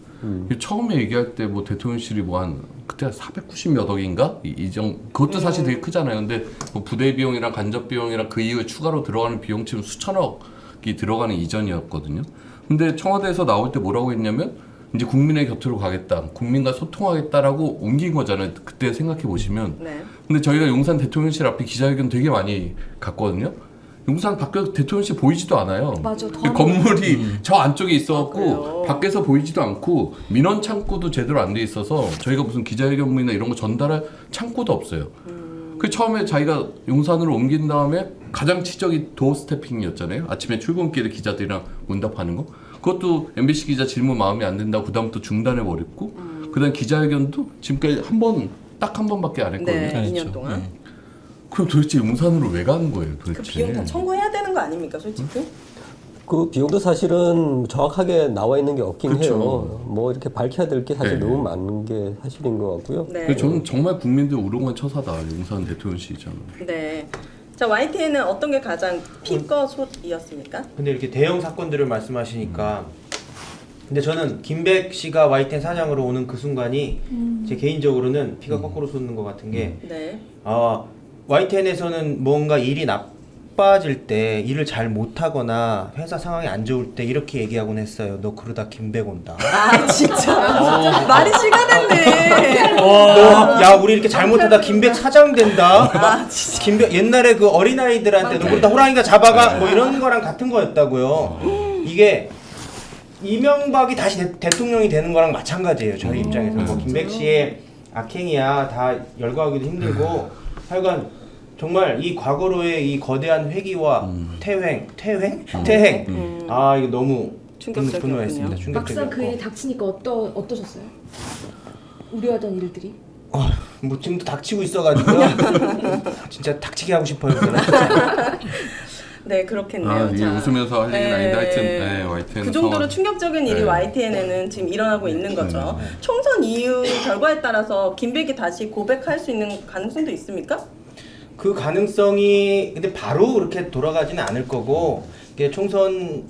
처음에 얘기할 때 뭐 대통령실이 뭐 한 그때 490몇 억인가 이전 그것도 사실 되게 크잖아요. 근데 뭐 부대 비용이랑 간접 비용이랑 그 이후에 추가로 들어가는 비용 치면 수천억이 들어가는 이전이었거든요. 근데 청와대에서 나올 때 뭐라고 했냐면 이제 국민의 곁으로 가겠다, 국민과 소통하겠다라고 옮긴 거잖아요. 그때 생각해 보시면. 네. 근데 저희가 용산 대통령실 앞에 기자회견 되게 많이 갔거든요. 용산 밖에 대통령실 보이지도 않아요. 맞아, 그 건물이 저 안쪽에 있어갖고 그래요? 밖에서 보이지도 않고 민원 창구도 제대로 안 돼 있어서 저희가 무슨 기자회견문이나 이런 거 전달할 창구도 없어요. 그 처음에 자기가 용산으로 옮긴 다음에 가장 치적이 도어 스태핑이었잖아요. 아침에 출근길에 기자들이랑 문답하는 거. 그것도 MBC 기자 질문 마음에 안 든다고 그다음부터 중단해 버렸고 그다음 기자회견도 지금까지 딱 한 번밖에 안 했거든요. 네. 2년 그렇죠. 동안. 네. 그럼 도대체 용산으로 왜 가는 거예요, 그 도대체? 비용 다 청구해야 되는 거 아닙니까, 솔직히? 그 비용도 사실은 정확하게 나와 있는 게 없긴 그쵸. 해요. 뭐 이렇게 밝혀야 될 게 사실 네. 너무 많은 게 사실인 것 같고요. 네. 그래서 저는 정말 국민들 우롱한 처사다, 용산 대통령실이잖아. 네. 자, YTN은 어떤 게 가장 피꺼솥이었습니까? 근데 이렇게 대형 사건들을 말씀하시니까 근데 저는 김백 씨가 YTN 사장으로 오는 그 순간이 제 개인적으로는 피가 거꾸로 솟는 것 같은 게 네. YTN에서는 뭔가 일이 나빠질 때 일을 잘 못하거나 회사 상황이 안 좋을 때 이렇게 얘기하곤 했어요. 너 그러다 김백 온다. 아, 진짜. 말이 씨가 됐네. 야 우리 이렇게 잘못하다 김백 사장 된다. 김백 옛날에 그 어린아이들한테 너 그러다 호랑이가 잡아가 뭐 이런 거랑 같은 거였다고요. 이게 이명박이 다시 대통령이 되는 거랑 마찬가지예요. 저희 입장에서 뭐 김백 씨의 악행이야 다 열거하기도 힘들고 하여간 정말 이 과거로의 이 거대한 회기와 퇴행 아 이거 너무 충격적이었군요. 분노했습니다. 막상 충격적이었고 그 일이 닥치니까 어떠셨어요? 우려하던 일들이? 뭐 지금도 닥치고 있어가지고요. 진짜 닥치게 하고 싶어요. 저는. 네, 그렇겠네요. 아, 이게 자, 웃으면서 할 얘기는 아닌데 하여튼 네, YTN 그 정도로 상황. 충격적인 일이 네. YTN에는 지금 일어나고 있는 거죠. 총선 이후 결과에 따라서 김백이 다시 고백할 수 있는 가능성도 있습니까? 그 가능성이 근데 바로 그렇게 돌아가지는 않을 거고 이게 총선으로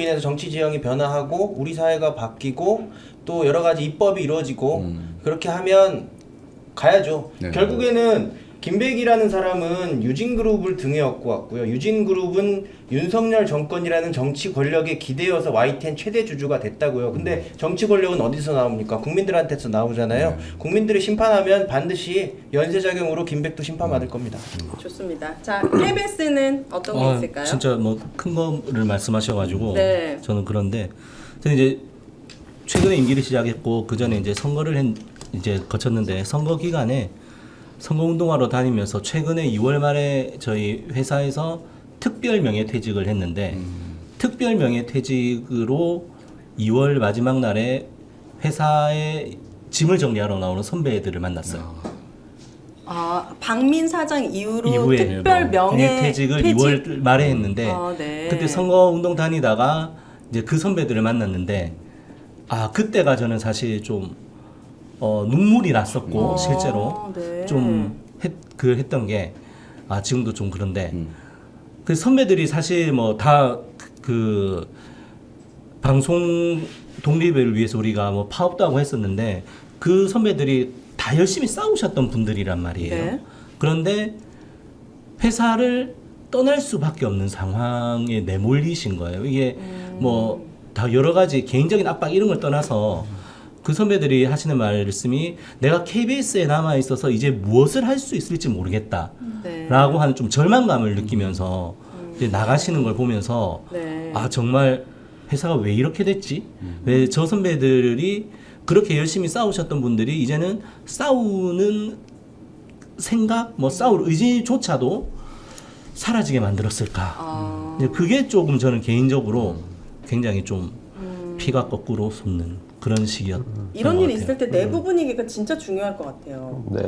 인해서 정치 지형이 변화하고 우리 사회가 바뀌고 또 여러 가지 입법이 이루어지고 그렇게 하면 가야죠. 네. 결국에는 김백이라는 사람은 유진그룹을 등에 업고 왔고요. 유진그룹은 윤석열 정권이라는 정치 권력에 기대어서 YTN 최대 주주가 됐다고요. 근데 정치 권력은 어디서 나옵니까? 국민들한테서 나오잖아요. 국민들이 심판하면 반드시 연쇄작용으로 김백도 심판받을 겁니다. 좋습니다. 자, KBS는 어떤 게 있을까요? 진짜 뭐 큰 거를 말씀하셔가지고 네. 저는 그런데 저는 이제 최근에 임기를 시작했고 그 전에 이제 선거를 이제 거쳤는데 선거 기간에 선거운동하러 다니면서 최근에 2월 말에 저희 회사에서 특별 명예퇴직을 했는데 특별 명예퇴직으로 2월 마지막 날에 회사에 짐을 정리하러 나오는 선배들을 만났어요. 아, 박민 사장 이후로 이후에 특별 명예퇴직을 2월 말에 했는데 네. 그때 선거운동 다니다가 이제 그 선배들을 만났는데 그때가 저는 사실 좀 눈물이 났었고 실제로 네. 좀 했던 게 지금도 좀 그런데 그 선배들이 사실 뭐 다 그 방송 독립을 위해서 우리가 뭐 파업도 하고 했었는데 그 선배들이 다 열심히 싸우셨던 분들이란 말이에요. 네. 그런데 회사를 떠날 수밖에 없는 상황에 내몰리신 거예요. 이게 뭐 다 여러 가지 개인적인 압박 이런 걸 떠나서 그 선배들이 하시는 말씀이 내가 KBS에 남아 있어서 이제 무엇을 할 수 있을지 모르겠다라고 네. 하는 좀 절망감을 느끼면서 이제 나가시는 걸 보면서 네. 정말 회사가 왜 이렇게 됐지? 왜 저 선배들이 그렇게 열심히 싸우셨던 분들이 이제는 싸우는 생각, 뭐 싸울 의지조차도 사라지게 만들었을까? 이제 그게 조금 저는 개인적으로 굉장히 좀 피가 거꾸로 솟는 그런 시기였던 이런 것 일이 같아요. 있을 때 내부 분위기가 진짜 중요할 것 같아요. 네.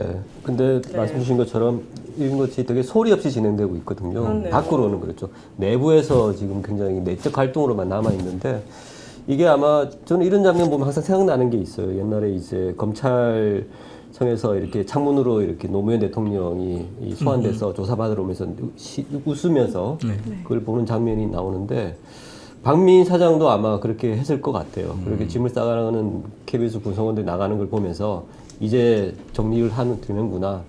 근데 네. 말씀 주신 것처럼 이런 것이 되게 소리 없이 진행되고 있거든요. 그렇네요. 밖으로는 그렇죠. 내부에서 지금 굉장히 내적 활동으로만 남아 있는데 이게 아마 저는 이런 장면 보면 항상 생각나는 게 있어요. 옛날에 이제 검찰청에서 이렇게 창문으로 이렇게 노무현 대통령이 이 소환돼서 조사받으러 오면서 웃으면서 그걸 보는 장면이 나오는데 박민 사장도 아마 그렇게 했을 것 같아요. 그렇게 짐을 싸가는 KBS 구성원들 나가는 걸 보면서 이제 정리를 되는구나.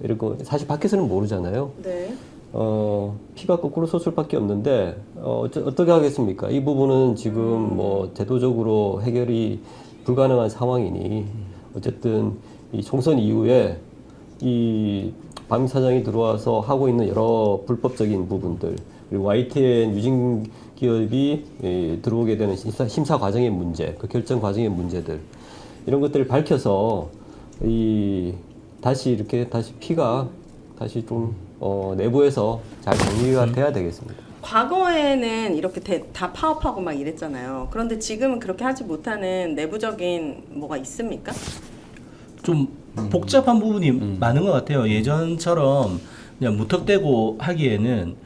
이러고 사실 밖에서는 모르잖아요. 네. 피가 거꾸로 솟을 수밖에 없는데 어떻게 하겠습니까? 이 부분은 지금 뭐 제도적으로 해결이 불가능한 상황이니 어쨌든 이 총선 이후에 이 박민 사장이 들어와서 하고 있는 여러 불법적인 부분들 그리고 YTN 유진 기업이 들어오게 되는 심사 과정의 문제, 그 결정 과정의 문제들 이런 것들을 밝혀서 다시 피가 다시 좀 내부에서 잘 정리가 돼야 되겠습니다. 과거에는 이렇게 다 파업하고 막 이랬잖아요. 그런데 지금은 그렇게 하지 못하는 내부적인 뭐가 있습니까? 좀 복잡한 부분이 많은 것 같아요. 예전처럼 그냥 무턱대고 하기에는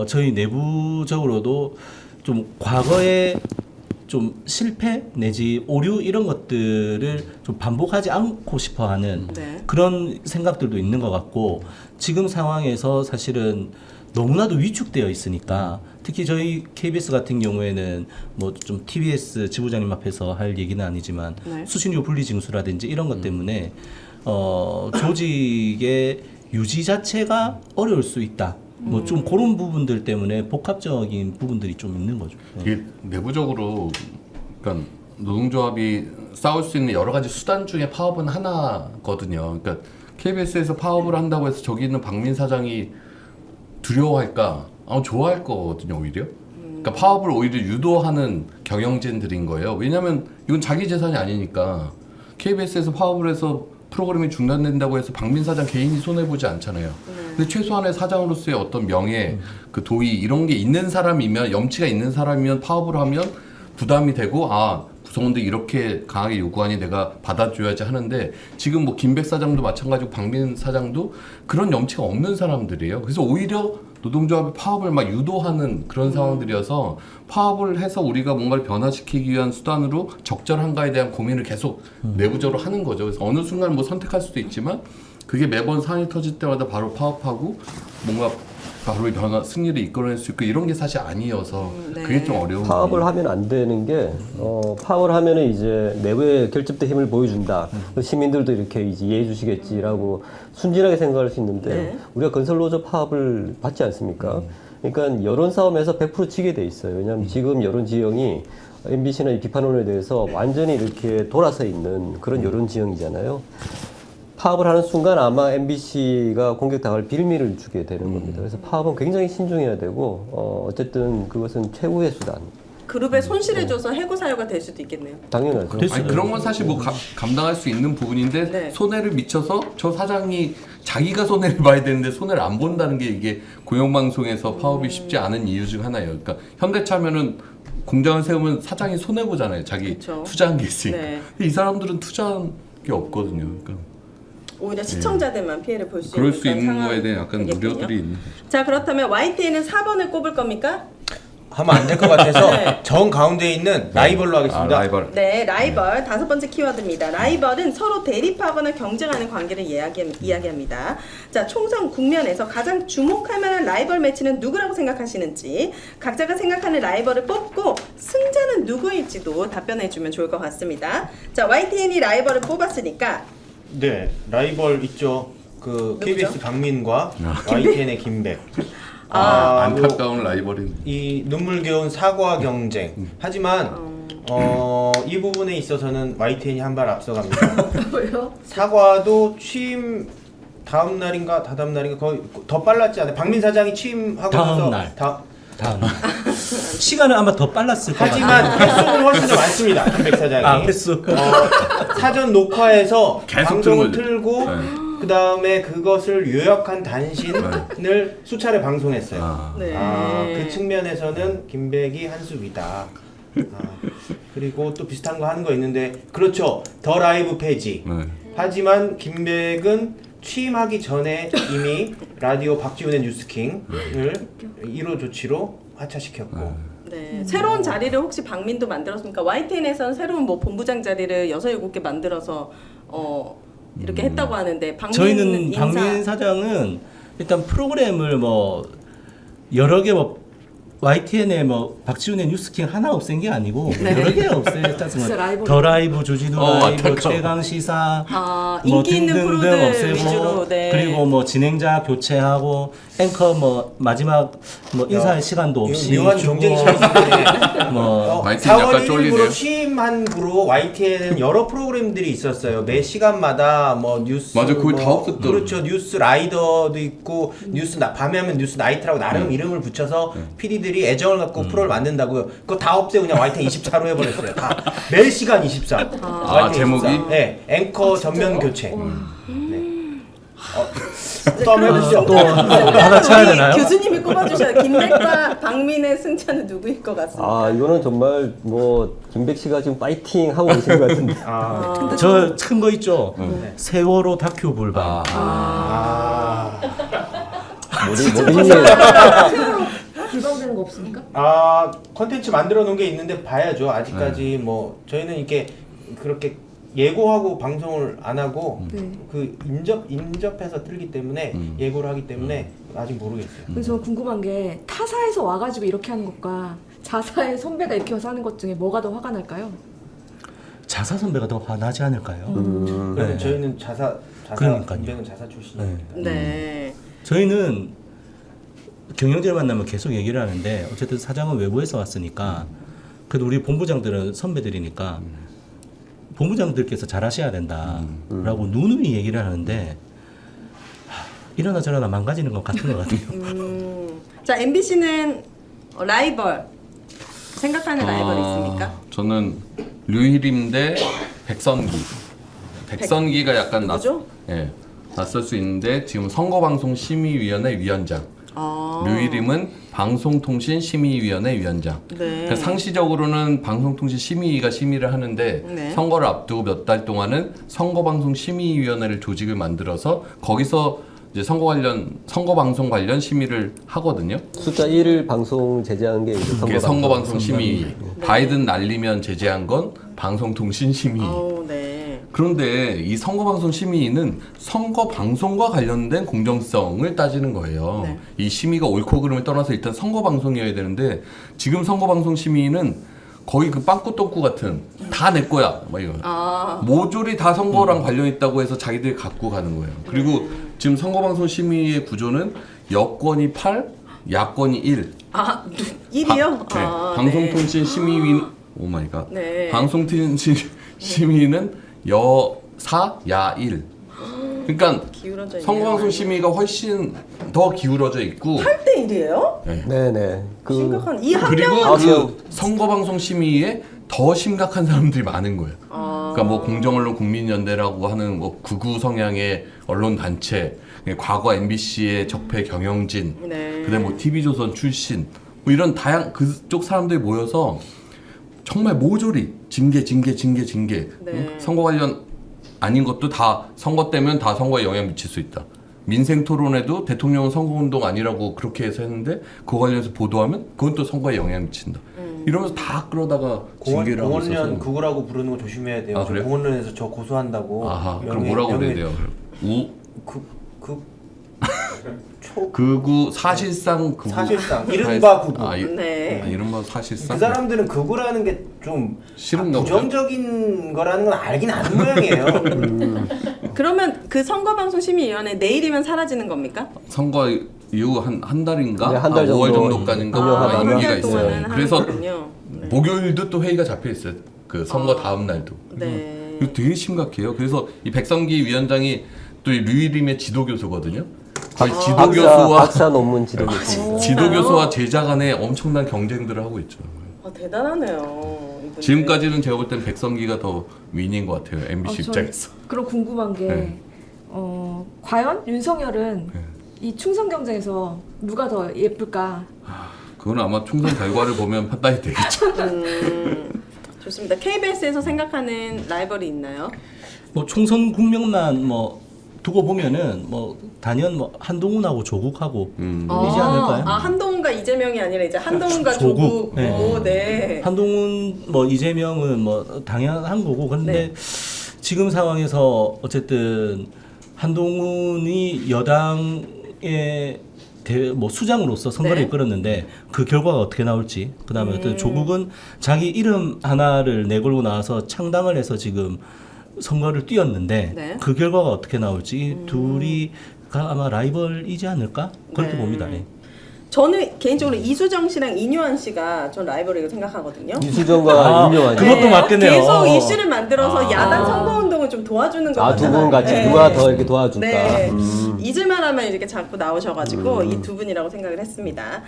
저희 내부적으로도 좀 과거에 좀 실패 내지 오류 이런 것들을 좀 반복하지 않고 싶어하는 네. 그런 생각들도 있는 것 같고 지금 상황에서 사실은 너무나도 위축되어 있으니까 특히 저희 KBS 같은 경우에는 뭐 좀 TBS 지부장님 앞에서 할 얘기는 아니지만 네. 수신료 분리징수라든지 이런 것 때문에 조직의 유지 자체가 어려울 수 있다. 뭐 좀 그런 부분들 때문에 복합적인 부분들이 좀 있는 거죠. 네. 이게 내부적으로 그러니까 노동조합이 싸울 수 있는 여러 가지 수단 중에 파업은 하나거든요. 그러니까 KBS에서 파업을 한다고 해서 저기 있는 박민 사장이 두려워할까? 좋아할 거거든요, 오히려. 그러니까 파업을 오히려 유도하는 경영진들인 거예요. 왜냐하면 이건 자기 재산이 아니니까 KBS에서 파업을 해서 프로그램이 중단된다고 해서 박민 사장 개인이 손해보지 않잖아요. 근데 최소한의 사장으로서의 어떤 명예, 그 도의 이런 게 있는 사람이면 염치가 있는 사람이면 파업을 하면 부담이 되고 구성원들이 이렇게 강하게 요구하니 내가 받아줘야지 하는데 지금 뭐 김백 사장도 마찬가지고 박민 사장도 그런 염치가 없는 사람들이에요. 그래서 오히려 노동조합이 파업을 막 유도하는 그런 상황들이어서 파업을 해서 우리가 뭔가를 변화시키기 위한 수단으로 적절한가에 대한 고민을 계속 내부적으로 하는 거죠. 그래서 어느 순간 뭐 선택할 수도 있지만 그게 매번 사안이 터질 때마다 바로 파업하고 뭔가 바로 승리를 이끌어낼 수 있고 이런 게 사실 아니어서 네. 그게 좀 어려운 파업을 하면 안 되는 게 파업을 하면은 이제 내부의 결집된 힘을 보여준다. 시민들도 이렇게 이제 이해해 주시겠지라고 순진하게 생각할 수 있는데 네. 우리가 건설노조 파업을 받지 않습니까? 그러니까 여론 싸움에서 100% 지게 돼 있어요. 왜냐하면 지금 여론 지형이 MBC나 이 비판론에 대해서 완전히 이렇게 돌아서 있는 그런 여론 지형이잖아요. 파업을 하는 순간 아마 MBC가 공격당할 빌미를 주게 되는 겁니다. 그래서 파업은 굉장히 신중해야 되고 어쨌든 그것은 최후의 수단. 그룹에 손실을 줘서 해고 사유가 될 수도 있겠네요. 당연하죠. 아니, 그런 건 사실 뭐 감당할 수 있는 부분인데 네. 손해를 미쳐서 저 사장이 자기가 손해를 봐야 되는데 손해를 안 본다는 게 이게 공영방송에서 파업이 쉽지 않은 이유 중 하나예요. 그러니까 현대차면은 공장을 세우면 사장이 손해 보잖아요. 자기 그쵸. 투자한 게 있으니까. 네. 근데 이 사람들은 투자한 게 없거든요. 그러니까 오히려 시청자들만 피해를 볼 수 그럴 있는 수 있는 상황이 거에 대한 약간 되겠군요. 우려들이 있는 거죠. 자, 그렇다면 YTN은 4번을 꼽을 겁니까? 하면 안 될 것 같아서 네. 정 가운데에 있는 라이벌로 하겠습니다. 라이벌. 네, 라이벌 다섯 번째 키워드입니다. 라이벌은 서로 대립하거나 경쟁하는 관계를 이야기합니다. 자, 총선 국면에서 가장 주목할 만한 라이벌 매치는 누구라고 생각하시는지 각자가 생각하는 라이벌을 뽑고 승자는 누구일지도 답변해주면 좋을 것 같습니다. 자, YTN이 라이벌을 뽑았으니까 네, 라이벌 있죠. 그 누구죠? KBS 박민과 YTN의 김백. 안타까운 라이벌인. 이 눈물겨운 사과 경쟁. 하지만 이 부분에 있어서는 YTN이 한 발 앞서갑니다. 왜요? 사과도 취임 다음 날인가 다다음 날인가 거의 더 빨랐지 않아요? 박민 사장이 취임하고 다음 날. 다음 시간은 아마 더 빨랐을 것 하지만 같아요. 횟수는 훨씬 더 많습니다. 김백 사장이. 횟수. 사전 녹화해서 계속 방송을 틀은 거죠. 틀고 네. 그 다음에 그것을 요약한 단신을 수차례 방송했어요. 아. 네. 그 측면에서는 김백이 한 수 위다. 그리고 또 비슷한 거 하는 거 있는데, 그렇죠. 더 라이브 폐지. 네. 하지만 김백은 취임하기 전에 이미 라디오 박지훈의 뉴스킹을 1호 조치로 하차시켰고. 네. 새로운 자리를 혹시 박민도 만들었습니까? YTN에서는 새로운 뭐 본부장 자리를 6, 7개 만들어서 이렇게 했다고 하는데 박민 저희는 인사 박민 사장은 일단 프로그램을 뭐 여러 개 뭐 YTN에 뭐 박지훈의 뉴스킹 하나 없앤 게 아니고 여러 개 없앴지 진짜 않습니까? 라이브로. 더 라이브, 조지도 라이브, 안타까워. 최강 시사 뭐 인기 있는 등등등 프로들 없애고 위주로 네. 그리고 뭐 진행자 교체하고 앵커 뭐 마지막 뭐 인사할 시간도 없이 묘한 주고 경쟁 심리인데 뭐 YTN 4월 약간 1일부로 쫄리네요. 취임한 후로 YTN은 여러 프로그램들이 있었어요. 매 시간마다 뭐 뉴스 맞아, 그거 다 없었더라고요. 그렇죠. 뉴스 라이더도 있고 밤에 하면 뉴스 나이트라고 나름 이름을 붙여서 PD들이 애정을 갖고 프로를 만든다고요. 그거 다 없애고 그냥 YTN 24로 해버렸어요. 다 매일 시간 24. YTN 제목이? 24. 네, 앵커 전면 교체. 와. 네. 또 한번 해보시죠. 또 하나 쳐야 우리 되나요? 교수님이 꼽아주셔야 김백과 박민의 승차는 누구일 것 같습니다. 아 이거는 정말 뭐 김백 씨가 지금 파이팅 하고 계신 것 같은데. 저 큰 거 있죠. 세월호 다큐 불방. 모든 불방되는 거 없습니까? 컨텐츠 만들어 놓은 게 있는데 봐야죠. 아직까지 뭐 저희는 이렇게 그렇게 예고하고 방송을 안 하고 네. 그 인접해서 틀기 때문에 예고를 하기 때문에 아직 모르겠어요. 그래서 궁금한 게 타사에서 와가지고 이렇게 하는 것과 자사의 선배가 이렇게 와서 하는 것 중에 뭐가 더 화가 날까요? 자사 선배가 더 화나지 않을까요? 그래서 네. 저희는 그러니까요. 김백은 자사 출신입니다. 네. 저희는 경영진을 만나면 계속 얘기를 하는데 어쨌든 사장은 외부에서 왔으니까 그래도 우리 본부장들은 선배들이니까 본부장들께서 잘하셔야 된다라고 누누이 얘기를 하는데 이러나 저러나 망가지는 것 같은 것 같아요. 자 MBC는 라이벌 생각하는 라이벌 있습니까? 저는 류희림 대 백선기. 백선기가 약간 누구죠? 낯설 수 있는데 지금 선거방송심의위원회 위원장. 류희림은 방송통신심의위원회 위원장. 네. 그러니까 상시적으로는 방송통신심의위가 심의를 하는데 네. 선거를 앞두고 몇 달 동안은 선거방송심의위원회를 조직을 만들어서 거기서 이제 선거방송 관련 심의를 하거든요. 숫자 1을 방송 제재한 게 이제 그게 선거방송 심의. 네. 바이든 날리면 제재한 건 방송통신심의. 네. 그런데 이 선거방송 심의는 선거방송과 관련된 공정성을 따지는 거예요. 네. 이 심의가 옳고 그름을 떠나서 일단 선거방송이어야 되는데 지금 선거방송 심의는 거의 그 빵꾸똥꾸 같은 다 내 거야. 막 이거. 모조리 다 선거랑 관련 있다고 해서 자기들이 갖고 가는 거예요. 그리고 지금 선거방송 심의의 구조는 여권이 8, 야권이 1. 1이요? 네. 방송통신 심의위 오 마이 갓. 네. 방송통신 심의는 여4, 야1. 그러니까 기울어져 있네요. 선거방송 심의가 훨씬 더 기울어져 있고 8대 1이에요? 네네. 심각한 이 한 그리고 명은 그 선거방송 심의에 더 심각한 사람들이 많은 거예요. 그러니까 뭐 공정언론 국민연대라고 하는 뭐 극우 성향의 언론 단체, 과거 MBC의 적폐 경영진, 네. 그다음에 뭐 TV조선 출신, 뭐 이런 그쪽 사람들이 모여서 정말 모조리 징계. 네. 선거 관련 아닌 것도 다 선거 때면 다 선거에 영향 미칠 수 있다. 민생 토론에도 대통령은 선거운동 아니라고 그렇게 해서 했는데 그거 관련해서 보도하면 그건 또 선거에 영향 미친다. 이러면서 다 끌어다가 징계를 하고 공원련 있어서. 극우라고 부르는 거 조심해야 돼요. 아, 그래요? 공원련에서 저 고소한다고. 아하, 그럼 뭐라고 그래야 돼요? 극우 사실상 극우. 사실상 이른바 극우. 네. 이른바 사실상. 그 사람들은 극우라는 게 좀 싫은가 보죠? 부정적인 거라는 건 알긴 아는 모양이에요. 그러면 그 선거방송심의위원회 내일이면 사라지는 겁니까? 선거 이후 한 달인가? 네, 한달 5월 정도 정도까지인가? 운영하다가 임기가 한 달 있어요. 동안은 그래서 하는군요. 네. 목요일도 또 회의가 잡혀 있어요. 그 선거 다음 날도. 네. 이거 되게 심각해요. 그래서 이 백성기 위원장이 또 이 류희림의 지도 교수거든요. 거의 지도 교수와 박사 논문 지도교수. 지도 교수와 제자 간에 엄청난 경쟁들을 하고 있죠. 대단하네요. 이분들. 지금까지는 제가 볼 땐 백성기가 더 윈인 것 같아요. MBC 저 입장에서. 그럼 궁금한 게 네. 과연 윤석열은 이 충성 경쟁에서 누가 더 예쁠까? 그건 아마 총선 결과를 보면 판단이 되겠죠. 좋습니다. KBS에서 생각하는 라이벌이 있나요? 뭐 총선 국면만 뭐 두고 보면은 뭐 단연 뭐 한동훈하고 조국하고 이지 않을까요? 한동훈과 이재명이 아니라 이제 한동훈과 조국. 조국. 네. 오, 네. 한동훈 뭐 이재명은 뭐 당연한 거고 근데 지금 상황에서 어쨌든 한동훈이 여당의 뭐 수장으로서 선거를 네. 이끌었는데 그 결과가 어떻게 나올지 그다음에 어떤 조국은 자기 이름 하나를 내걸고 나와서 창당을 해서 지금 선거를 뛰었는데 네. 그 결과가 어떻게 나올지 둘이가 아마 라이벌이지 않을까 그렇게 네. 봅니다. 예. 저는 개인적으로 이수정 씨랑 이뉴한 씨가 전 라이벌이라고 생각하거든요. 이수정과 윤영환이. 그것도 맞겠네요. 계속 이슈를 만들어서 야당 선거운동을 좀 도와주는 것 두 같아요. 분 같이 네. 누가 더 이렇게 도와줄까. 네. 잊을만 하면 이렇게 자꾸 나오셔가지고 이 두 분이라고 생각을 했습니다.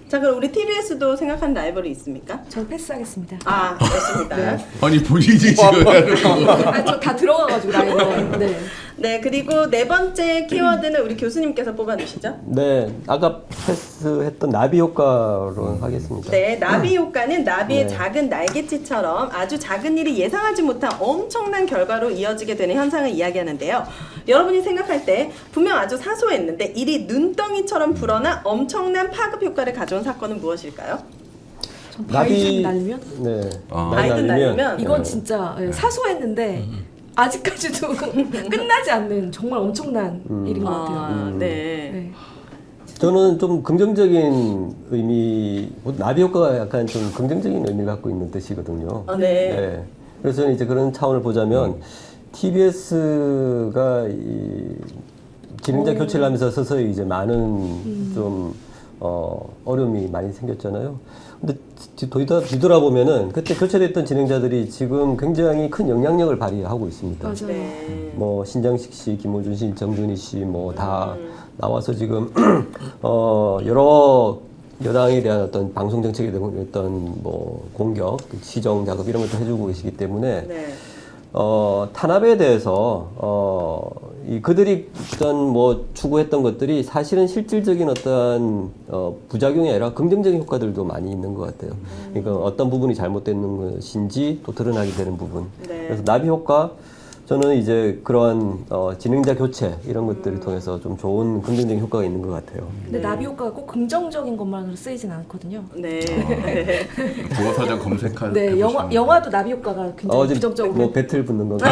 자, 그럼 우리 TBS도 생각하는 라이벌이 있습니까? 저 패스하겠습니다. 좋습니다. 아니 본인이 지금 저 다 들어가가지고 라이벌. 네. 네, 그리고 네 번째 키워드는 우리 교수님께서 뽑아주시죠. 네, 아까 패스했던 나비 효과로 하겠습니다. 네, 나비 효과는 나비의 네. 작은 날갯짓처럼 아주 작은 일이 예상하지 못한 엄청난 결과로 이어지게 되는 현상을 이야기하는데요. 여러분이 생각할 때 분명 아주 사소했는데 일이 눈덩이처럼 불어나 엄청난 파급 효과를 가져온 사건은 무엇일까요? 전 바이든 날리면 네, 바이든 날리면 이건 진짜 사소했는데 아직까지도 끝나지 않는 정말 엄청난 일인 것 같아요. 네. 네. 저는 좀 긍정적인 의미, 나비 효과가 약간 좀 긍정적인 의미를 갖고 있는 뜻이거든요. 네. 그래서 저는 이제 그런 차원을 보자면 TBS가 이 진행자 교체를 하면서 서서히 이제 많은 좀 어려움이 많이 생겼잖아요. 근데 뒤돌아보면은 그때 교체됐던 진행자들이 지금 굉장히 큰 영향력을 발휘하고 있습니다. 맞아요. 네. 뭐 신장식 씨, 김호준 씨, 정준희 씨 뭐 다 나와서 지금 여러 여당에 대한 어떤 방송 정책에 대한 어떤 뭐 공격, 시정 작업 이런 것도 해주고 계시기 때문에 네. 탄압에 대해서 그들이 어떤 뭐 추구했던 것들이 사실은 실질적인 어떤 부작용이 아니라 긍정적인 효과들도 많이 있는 것 같아요. 그러니까 어떤 부분이 잘못되는 것인지 또 드러나게 되는 부분. 네. 그래서 나비 효과 저는 이제 그러한 진행자 교체 이런 것들을 통해서 좀 좋은 긍정적인 효과가 있는 것 같아요. 근데 나비 효과가 꼭 긍정적인 것만으로 쓰이진 않거든요. 네. 국어사전 검색할 네, 영화도 나비 효과가 굉장히 지금 부정적으로. 뭐 배틀 붙는 건가?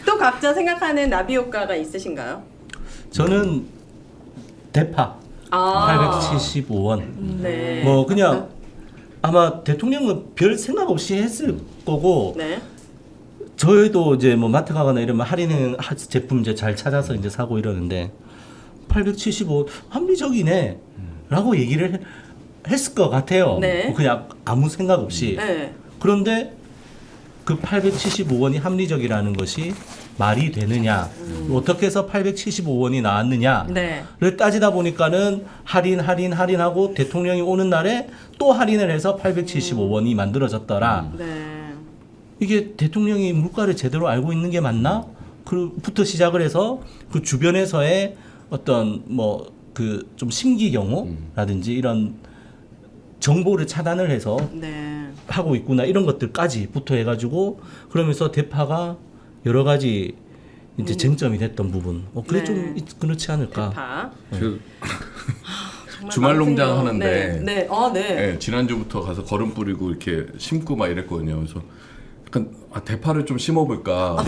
또 각자 생각하는 나비 효과가 있으신가요? 저는 대파 875원. 네. 뭐 그냥 아마 대통령은 별 생각 없이 했을 거고 네. 저희도 이제 뭐 마트 가거나 이러면 할인한 제품 이제 잘 찾아서 이제 사고 이러는데 875 합리적이네라고 얘기를 했을 것 같아요. 네. 그냥 아무 생각 없이. 네. 그런데 그 875원이 합리적이라는 것이 말이 되느냐, 어떻게 해서 875원이 나왔느냐를 네. 따지다 보니까는 할인하고 대통령이 오는 날에 또 할인을 해서 875원이 만들어졌더라. 네. 이게 대통령이 물가를 제대로 알고 있는 게 맞나? 그부터 시작을 해서 그 주변에서의 어떤 뭐 그 좀 심기 경호라든지 이런 정보를 차단을 해서 네. 하고 있구나 이런 것들까지부터 해가지고 그러면서 대파가 여러 가지 이제 쟁점이 됐던 부분. 그래 네. 좀 그렇지 않을까? 대파. 정말 주말농장 많군요. 하는데 네. 네. 네, 지난주부터 가서 거름 뿌리고 이렇게 심고 막 이랬거든요. 그래서 약간 대파를 좀 심어볼까.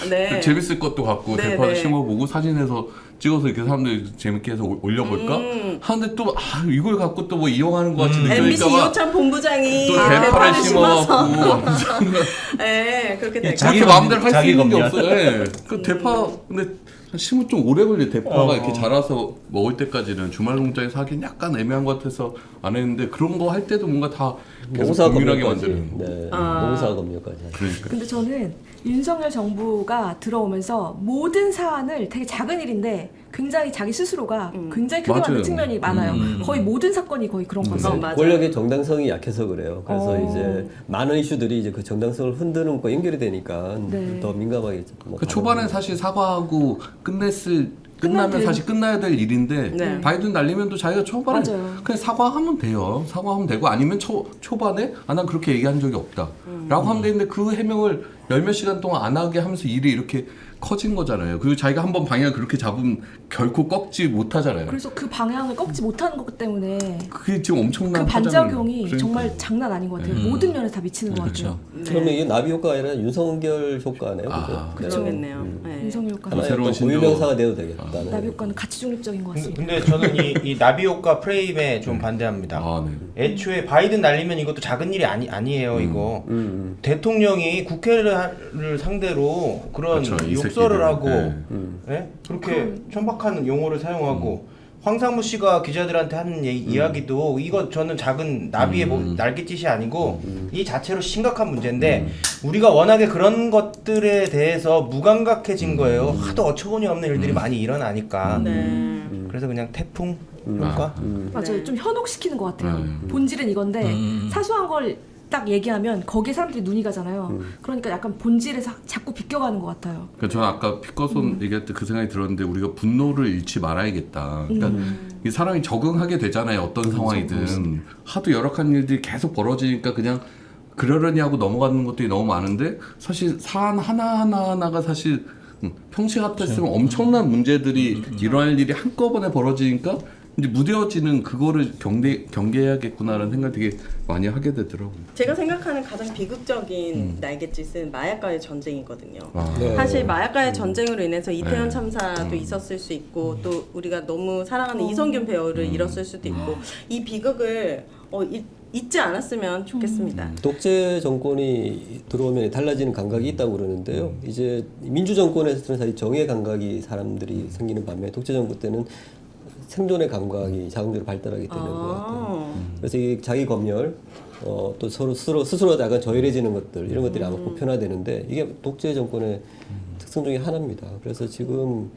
네. 재밌을 것도 같고 네, 대파를 네. 심어보고 사진에서 찍어서 이렇게 사람들이 재밌게 해서 올려볼까 하는데 또 이걸 갖고 또 뭐 이용하는 것 같이 MBC 느껴질까 봐 이호찬 본부장이 또 대파를 대파를 심어서 심어갖고 네, 그렇게 될 자기 자기 마음대로 할 수 자기 있는 게 검열. 없어요. 네. 그 대파 근데 심으면 좀 오래 걸려. 대파가 이렇게 자라서 먹을 때까지는 주말 농장에서 하긴 약간 애매한 것 같아서 안 했는데 그런 거 할 때도 뭔가 다 계속 농사 고민하게 검열까지. 만드는. 네. 농사 검열까지. 그러니까. 근데 저는 윤석열 정부가 들어오면서 모든 사안을 되게 작은 일인데 굉장히 자기 스스로가 굉장히 크게 맞아요. 만든 측면이 많아요. 거의 모든 사건이 거의 그런 거죠. 맞아요. 권력의 정당성이 약해서 그래요. 그래서 이제 많은 이슈들이 이제 그 정당성을 흔드는 것과 연결이 되니까 네. 더 민감하게. 그 초반에 사실 사과하고 끝나면 돼요. 사실 끝나야 될 일인데 네. 바이든 날리면 또 자기가 초반에 맞아요. 그냥 사과하면 돼요. 사과하면 되고 아니면 초반에 난 그렇게 얘기한 적이 없다 라고 하면 되는데 그 해명을 열몇 시간 동안 안 하게 하면서 일이 이렇게 커진 거잖아요. 그리고 자기가 한번 방향을 그렇게 잡으면 결코 꺾지 못하잖아요. 그래서 그 방향을 꺾지 못하는 것 때문에 그게 지금 엄청난 그 반작용이 파장을- 정말 그러니까요. 장난 아닌 것 같아요. 모든 면에서 다 미치는 것 그렇죠. 같아요. 그러면 이게 나비 효과가 아니라 윤석열 효과네요. 아, 그죠? 그러겠네요. 네. 윤석열 효과. 하나의 새로운 또 신조. 고유명사가 되어도 되겠다는. 나비 효과는 가치 중립적인 것 같습니다. 근데 저는 이 나비 효과 프레임에 좀 반대합니다. 아, 네. 애초에 바이든 날리면 이것도 작은 일이 아니에요 이거. 대통령이 국회를 상대로 그런 그렇죠, 이 욕설을 새끼들. 하고 네. 예? 그렇게 천박한 용어를 사용하고 황상무 씨가 기자들한테 하는 이야기도 이거 저는 작은 나비의 날갯짓이 아니고 이 자체로 심각한 문제인데 우리가 워낙에 그런 것들에 대해서 무감각해진 거예요. 하도 어처구니 없는 일들이 많이 일어나니까. 네. 그래서 그냥 태풍 효과. 맞아요. 좀 현혹시키는 것 같아요. 네. 본질은 이건데 사소한 걸 딱 얘기하면 거기에 사람들이 눈이 가잖아요. 그러니까 약간 본질에서 자꾸 비껴가는 것 같아요. 그러니까 저는 아까 피커손 얘기할 때 그 생각이 들었는데 우리가 분노를 잃지 말아야겠다. 그러니까 이 사람이 적응하게 되잖아요. 어떤 상황이든 하도 열악한 일들이 계속 벌어지니까 그냥 그러려니 하고 넘어가는 것들이 너무 많은데 사실 사안 하나하나가 사실 평시 같았으면 엄청난 문제들이 일어날 일이 한꺼번에 벌어지니까 이제 무뎌지는 그거를 경계해야겠구나라는 생각을 되게 많이 하게 되더라고요. 제가 생각하는 가장 비극적인 날갯짓은 마약과의 전쟁이거든요. 네. 사실 마약과의 전쟁으로 인해서 이태원 네. 참사도 있었을 수 있고 또 우리가 너무 사랑하는 이성균 배우를 잃었을 수도 있고 이 비극을 잊지 않았으면 좋겠습니다. 독재 정권이 들어오면 달라지는 감각이 있다고 그러는데요. 이제 민주 정권에서는 사실 정의 감각이 사람들이 생기는 반면에 독재 정권 때는 생존의 감각이 자동적으로 발달하게 되는 것 같아요. 그래서 이 자기 검열, 또 스스로 약간 저열해지는 것들 이런 것들이 아마 보편화되는데 이게 독재 정권의 특성 중에 하나입니다. 그래서 지금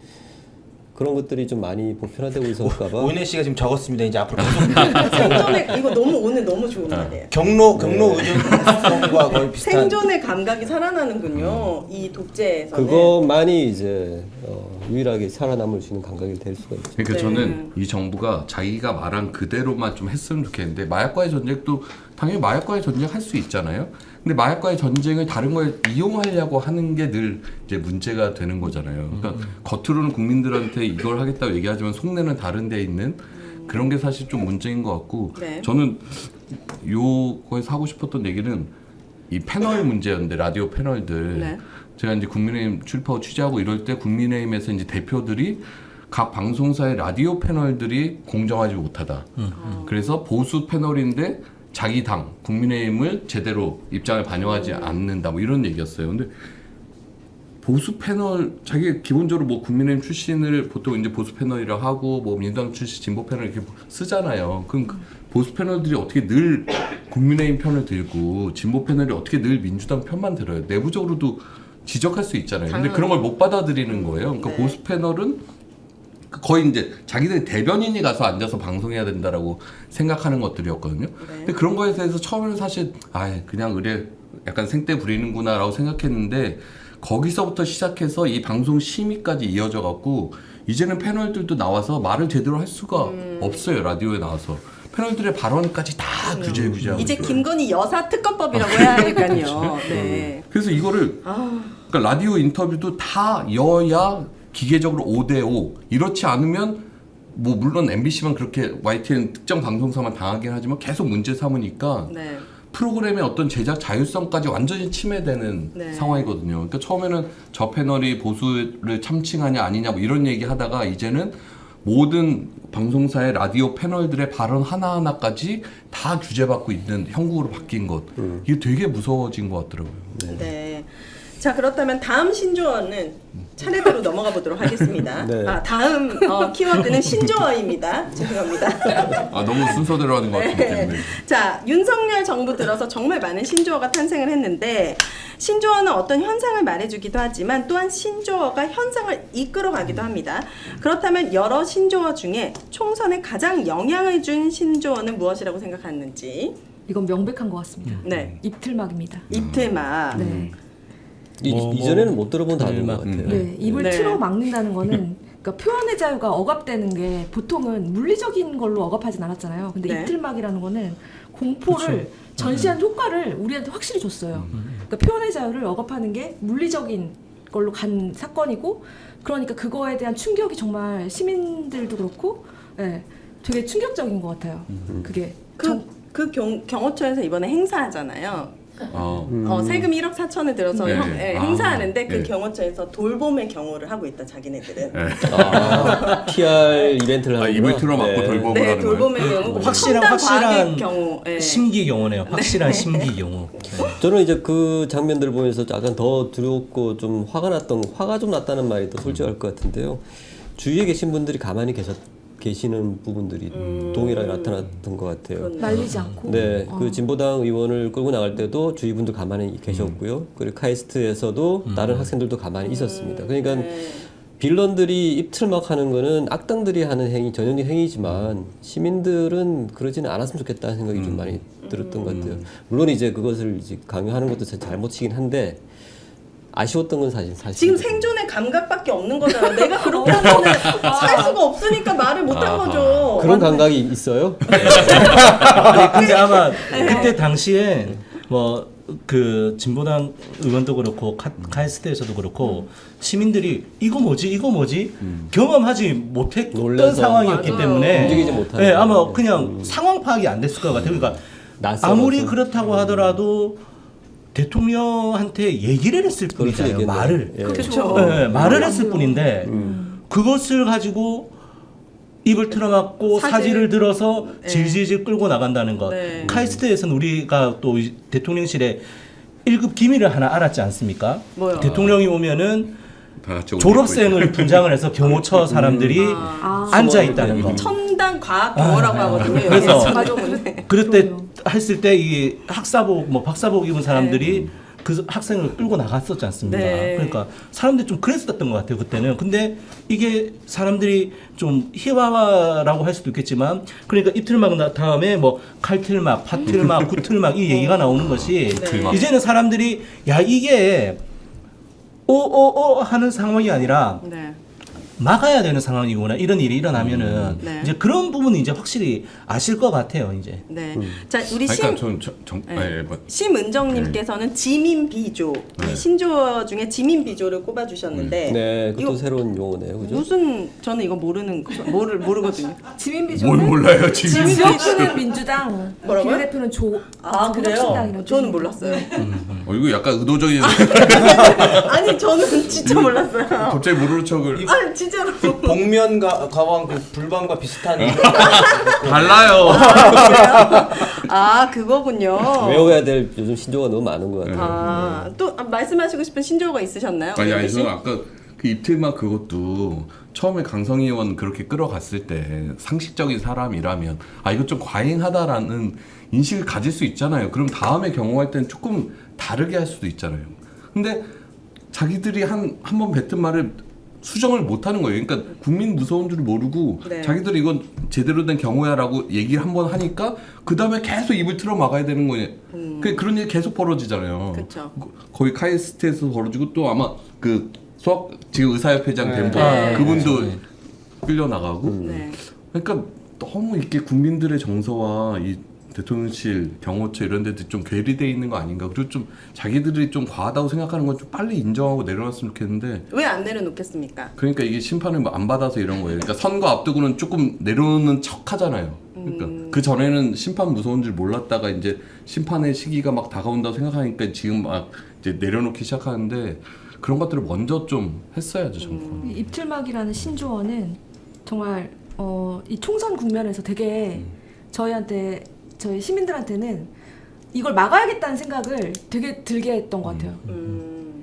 그런 것들이 좀 많이 보편화되고 있을까봐. 오인혜 씨가 지금 적었습니다. 이제 앞으로 계속 생존의 이거 오늘 너무 좋은 말이에요. 경로 의존성과 거의 비슷한. 생존의 감각이 살아나는군요. 이 독재에서는. 그것만이 이제 유일하게 살아남을 수 있는 감각이 될 수가 있죠. 그러니까 네. 저는 이 정부가 자기가 말한 그대로만 좀 했으면 좋겠는데 마약과의 전쟁도 당연히 마약과의 전쟁 할 수 있잖아요. 근데 마약과의 전쟁을 다른 거에 이용하려고 하는 게 늘 이제 문제가 되는 거잖아요. 그러니까 겉으로는 국민들한테 이걸 하겠다고 얘기하지만 속내는 다른 데 있는 그런 게 사실 좀 문제인 것 같고 네. 저는 요거에서 하고 싶었던 얘기는 이 패널 문제였는데 라디오 패널들 네. 제가 이제 국민의힘 출입하고 취재하고 이럴 때 국민의힘에서 이제 대표들이 각 방송사의 라디오 패널들이 공정하지 못하다. 그래서 보수 패널인데 자기 당 국민의힘을 제대로 입장을 반영하지 않는다. 뭐 이런 얘기였어요. 근데 보수 패널 자기 기본적으로 뭐 국민의힘 출신을 보통 이제 보수 패널이라 하고 뭐 민주당 출신 진보 패널 이렇게 쓰잖아요. 그럼 그 보수 패널들이 어떻게 늘 국민의힘 편을 들고 진보 패널이 어떻게 늘 민주당 편만 들어요. 내부적으로도 지적할 수 있잖아요. 근데 그런 걸 못 받아들이는 거예요. 그러니까 네. 보수 패널은 거의 이제 자기들 대변인이 가서 앉아서 방송해야 된다라고 생각하는 것들이었거든요. 근데 그런 거에 대해서 처음에는 사실 그냥 의뢰 약간 생떼 부리는구나라고 생각했는데 거기서부터 시작해서 이 방송 심의까지 이어져 갖고 이제는 패널들도 나와서 말을 제대로 할 수가 없어요. 라디오에 나와서. 패널들의 발언까지 다 규제하고 이제 있어요. 김건희 여사 특검법이라고 해야 하니까요. 네. 그래서 이거를 그러니까 라디오 인터뷰도 다 여야 기계적으로 5대5 이렇지 않으면 뭐 물론 MBC만 그렇게 YTN 특정 방송사만 당하긴 하지만 계속 문제 삼으니까 네. 프로그램의 어떤 제작 자율성까지 완전히 침해되는 네. 상황이거든요. 그러니까 처음에는 저 패널이 보수를 참칭하냐 아니냐 뭐 이런 얘기 하다가 이제는 모든 방송사의 라디오 패널들의 발언 하나하나까지 다 규제받고 있는 형국으로 바뀐 것. 이게 되게 무서워진 것 같더라고요. 네. 자 그렇다면 다음 신조어는 차례대로 넘어가 보도록 하겠습니다. 네. 다음 키워드는 신조어입니다. 죄송합니다. 너무 순서대로 하는 것 같은데. 네. 네. 자 윤석열 정부 들어서 정말 많은 신조어가 탄생을 했는데 신조어는 어떤 현상을 말해주기도 하지만 또한 신조어가 현상을 이끌어가기도 합니다. 그렇다면 여러 신조어 중에 총선에 가장 영향을 준 신조어는 무엇이라고 생각하는지. 이건 명백한 것 같습니다. 네. 입틀막입니다. 입틀막. 네. 이전에는 못 들어본 단어인 것 음. 같아요. 네, 입을 네. 틀어 막는다는 거는 그러니까 표현의 자유가 억압되는 게 보통은 물리적인 걸로 억압하진 않았잖아요. 근데 네. 입틀막이라는 거는 공포를 전시한 효과를 우리한테 확실히 줬어요. 그러니까 표현의 자유를 억압하는 게 물리적인 걸로 간 사건이고, 그러니까 그거에 대한 충격이 정말 시민들도 그렇고, 네, 되게 충격적인 것 같아요. 그게 그 경호처에서 이번에 행사하잖아요. 세금 1억 4천을 들어서 네. 행사하는데 그 네. 경호처에서 돌봄의 경호를 하고 있다 자기네들은. PR 이벤트를 하는 입을 틀어막고 돌봄을 네, 하는 거예요. 돌봄의 경우. 확실한 경우. 네. 심기 경우네요. 확실한 심기 경우. 저는 이제 그 장면들을 보면서 약간 더 두렵고 좀 화가 좀 났다는 말이 더 솔직할 것 같은데요. 주위에 계신 분들이 가만히 계시는 부분들이 동일하게 나타났던 것 같아요. 말리지 않고. 네, 그 진보당 의원을 끌고 나갈 때도 주위 분들 가만히 계셨고요. 그리고 카이스트에서도 다른 학생들도 가만히 있었습니다. 그러니까 빌런들이 입틀막 하는 거는 악당들이 하는 행위, 전형적 행위지만 시민들은 그러지는 않았으면 좋겠다는 생각이 좀 많이 들었던 것 같아요. 물론 이제 그것을 이제 강요하는 것도 잘못이긴 한데 아쉬웠던 건 사실. 지금 생존의 감각밖에 없는 거잖아. 내가 그렇게 하면은 살 수가 없으니까 말을 못 한 거죠. 그런 감각이 있어요? 아니, 근데 아마 그때 당시에 뭐 그 진보당 의원도 그렇고 카이스트에서도 그렇고 시민들이 이거 뭐지 경험하지 못했던 놀라서. 상황이었기 맞아요. 때문에 움직이지 못하는 네, 아마 거예요. 그냥 상황 파악이 안 됐을 것 같아요. 그러니까 낯설어서. 아무리 그렇다고 하더라도 대통령한테 얘기를 했을 뿐이잖아요. 그렇죠, 말을. 예. 그렇죠. 네, 말을 했을 뿐인데 그것을 가지고 입을 틀어막고 사지를 들어서 질질질 끌고 나간다는 것. 네. 카이스트에서는 우리가 또 대통령실에 1급 기밀을 하나 알았지 않습니까? 뭐요? 대통령이 오면은 다 같이 옷 입고 졸업생을 분장을 해서 경호처 사람들이 앉아 있다는 거. 첨단 과학 경호라고 하거든요. 그래서 여기서 가족은. 그때 했을 때 이 학사복 뭐 박사복 입은 사람들이 그 학생을 끌고 나갔었지 않습니까? 네. 그러니까 사람들이 좀 그랬었던 것 같아요 그때는. 근데 이게 사람들이 좀 희화라고 할 수도 있겠지만, 그러니까 입틀막 다음에 뭐 칼틀막, 파틀막, 구틀막 이 얘기가 나오는 것이 네. 이제는 사람들이 야 이게 오오오 하는 상황이 아니라 네. 막아야 되는 상황이구나, 이런 일이 일어나면은 네. 이제 그런 부분이 이제 확실히 아실 것 같아요 이제. 네. 자, 우리 그러니까 네. 심은정님께서는 지민비조, 이 신조어 중에 지민비조를 꼽아주셨는데 네, 그것도 이거 새로운 용어네요, 그죠? 무슨 저는 이거 모르거든요. 뭘 지민비조는 몰라요 지금. 지민비조는 민주당, 뭐라고요? 비례대표는 그래요? 조국신당이라고. 저는 몰랐어요. 이거 약간 의도적인. 아니 저는 진짜 몰랐어요. 갑자기 모르는 척을. 아 진짜로. 복면 가왕 그 불방과 비슷한 달라요. 아 그거군요. 외워야 될 요즘 신조어가 너무 많은 것 같아요. 또 말씀하시고 싶은 신조어가 있으셨나요? 아니 우리 씨? 저는 아까 그 입틀막 그것도 처음에 강성희 의원 그렇게 끌어갔을 때 상식적인 사람이라면 이거 좀 과잉하다라는 인식을 가질 수 있잖아요. 그럼 다음에 경호할 때는 조금 다르게 할 수도 있잖아요. 근데 자기들이 한 번 뱉은 말을 수정을 못하는 거예요. 그러니까 국민 무서운 줄 모르고 네. 자기들이 이건 제대로 된 경호야라고 얘기를 한 번 하니까 그 다음에 계속 입을 틀어 막아야 되는 거예요. 그런 일이 계속 벌어지잖아요. 그쵸. 거의 카이스트에서 벌어지고 또 아마 그 수학 지금 의사협회장 된 분 네. 그분도 끌려 나가고. 네. 그러니까 너무 이렇게 국민들의 정서와 이 대통령실, 경호처 이런 데들 좀 괴리돼 있는 거 아닌가. 그리고 좀 자기들이 좀 과하다고 생각하는 건 좀 빨리 인정하고 내려놨으면 좋겠는데. 왜 안 내려놓겠습니까? 그러니까 이게 심판을 안 받아서 이런 거예요. 그러니까 선거 앞두고는 조금 내려놓는 척 하잖아요. 그러니까 그 전에는 심판 무서운 줄 몰랐다가 이제 심판의 시기가 막 다가온다고 생각하니까 지금 막 이제 내려놓기 시작하는데 그런 것들을 먼저 좀 했어야죠, 정권. 입틀막이라는 신조어는 정말 이 총선 국면에서 되게 저희 시민들한테는 이걸 막아야겠다는 생각을 되게 들게 했던 것 같아요.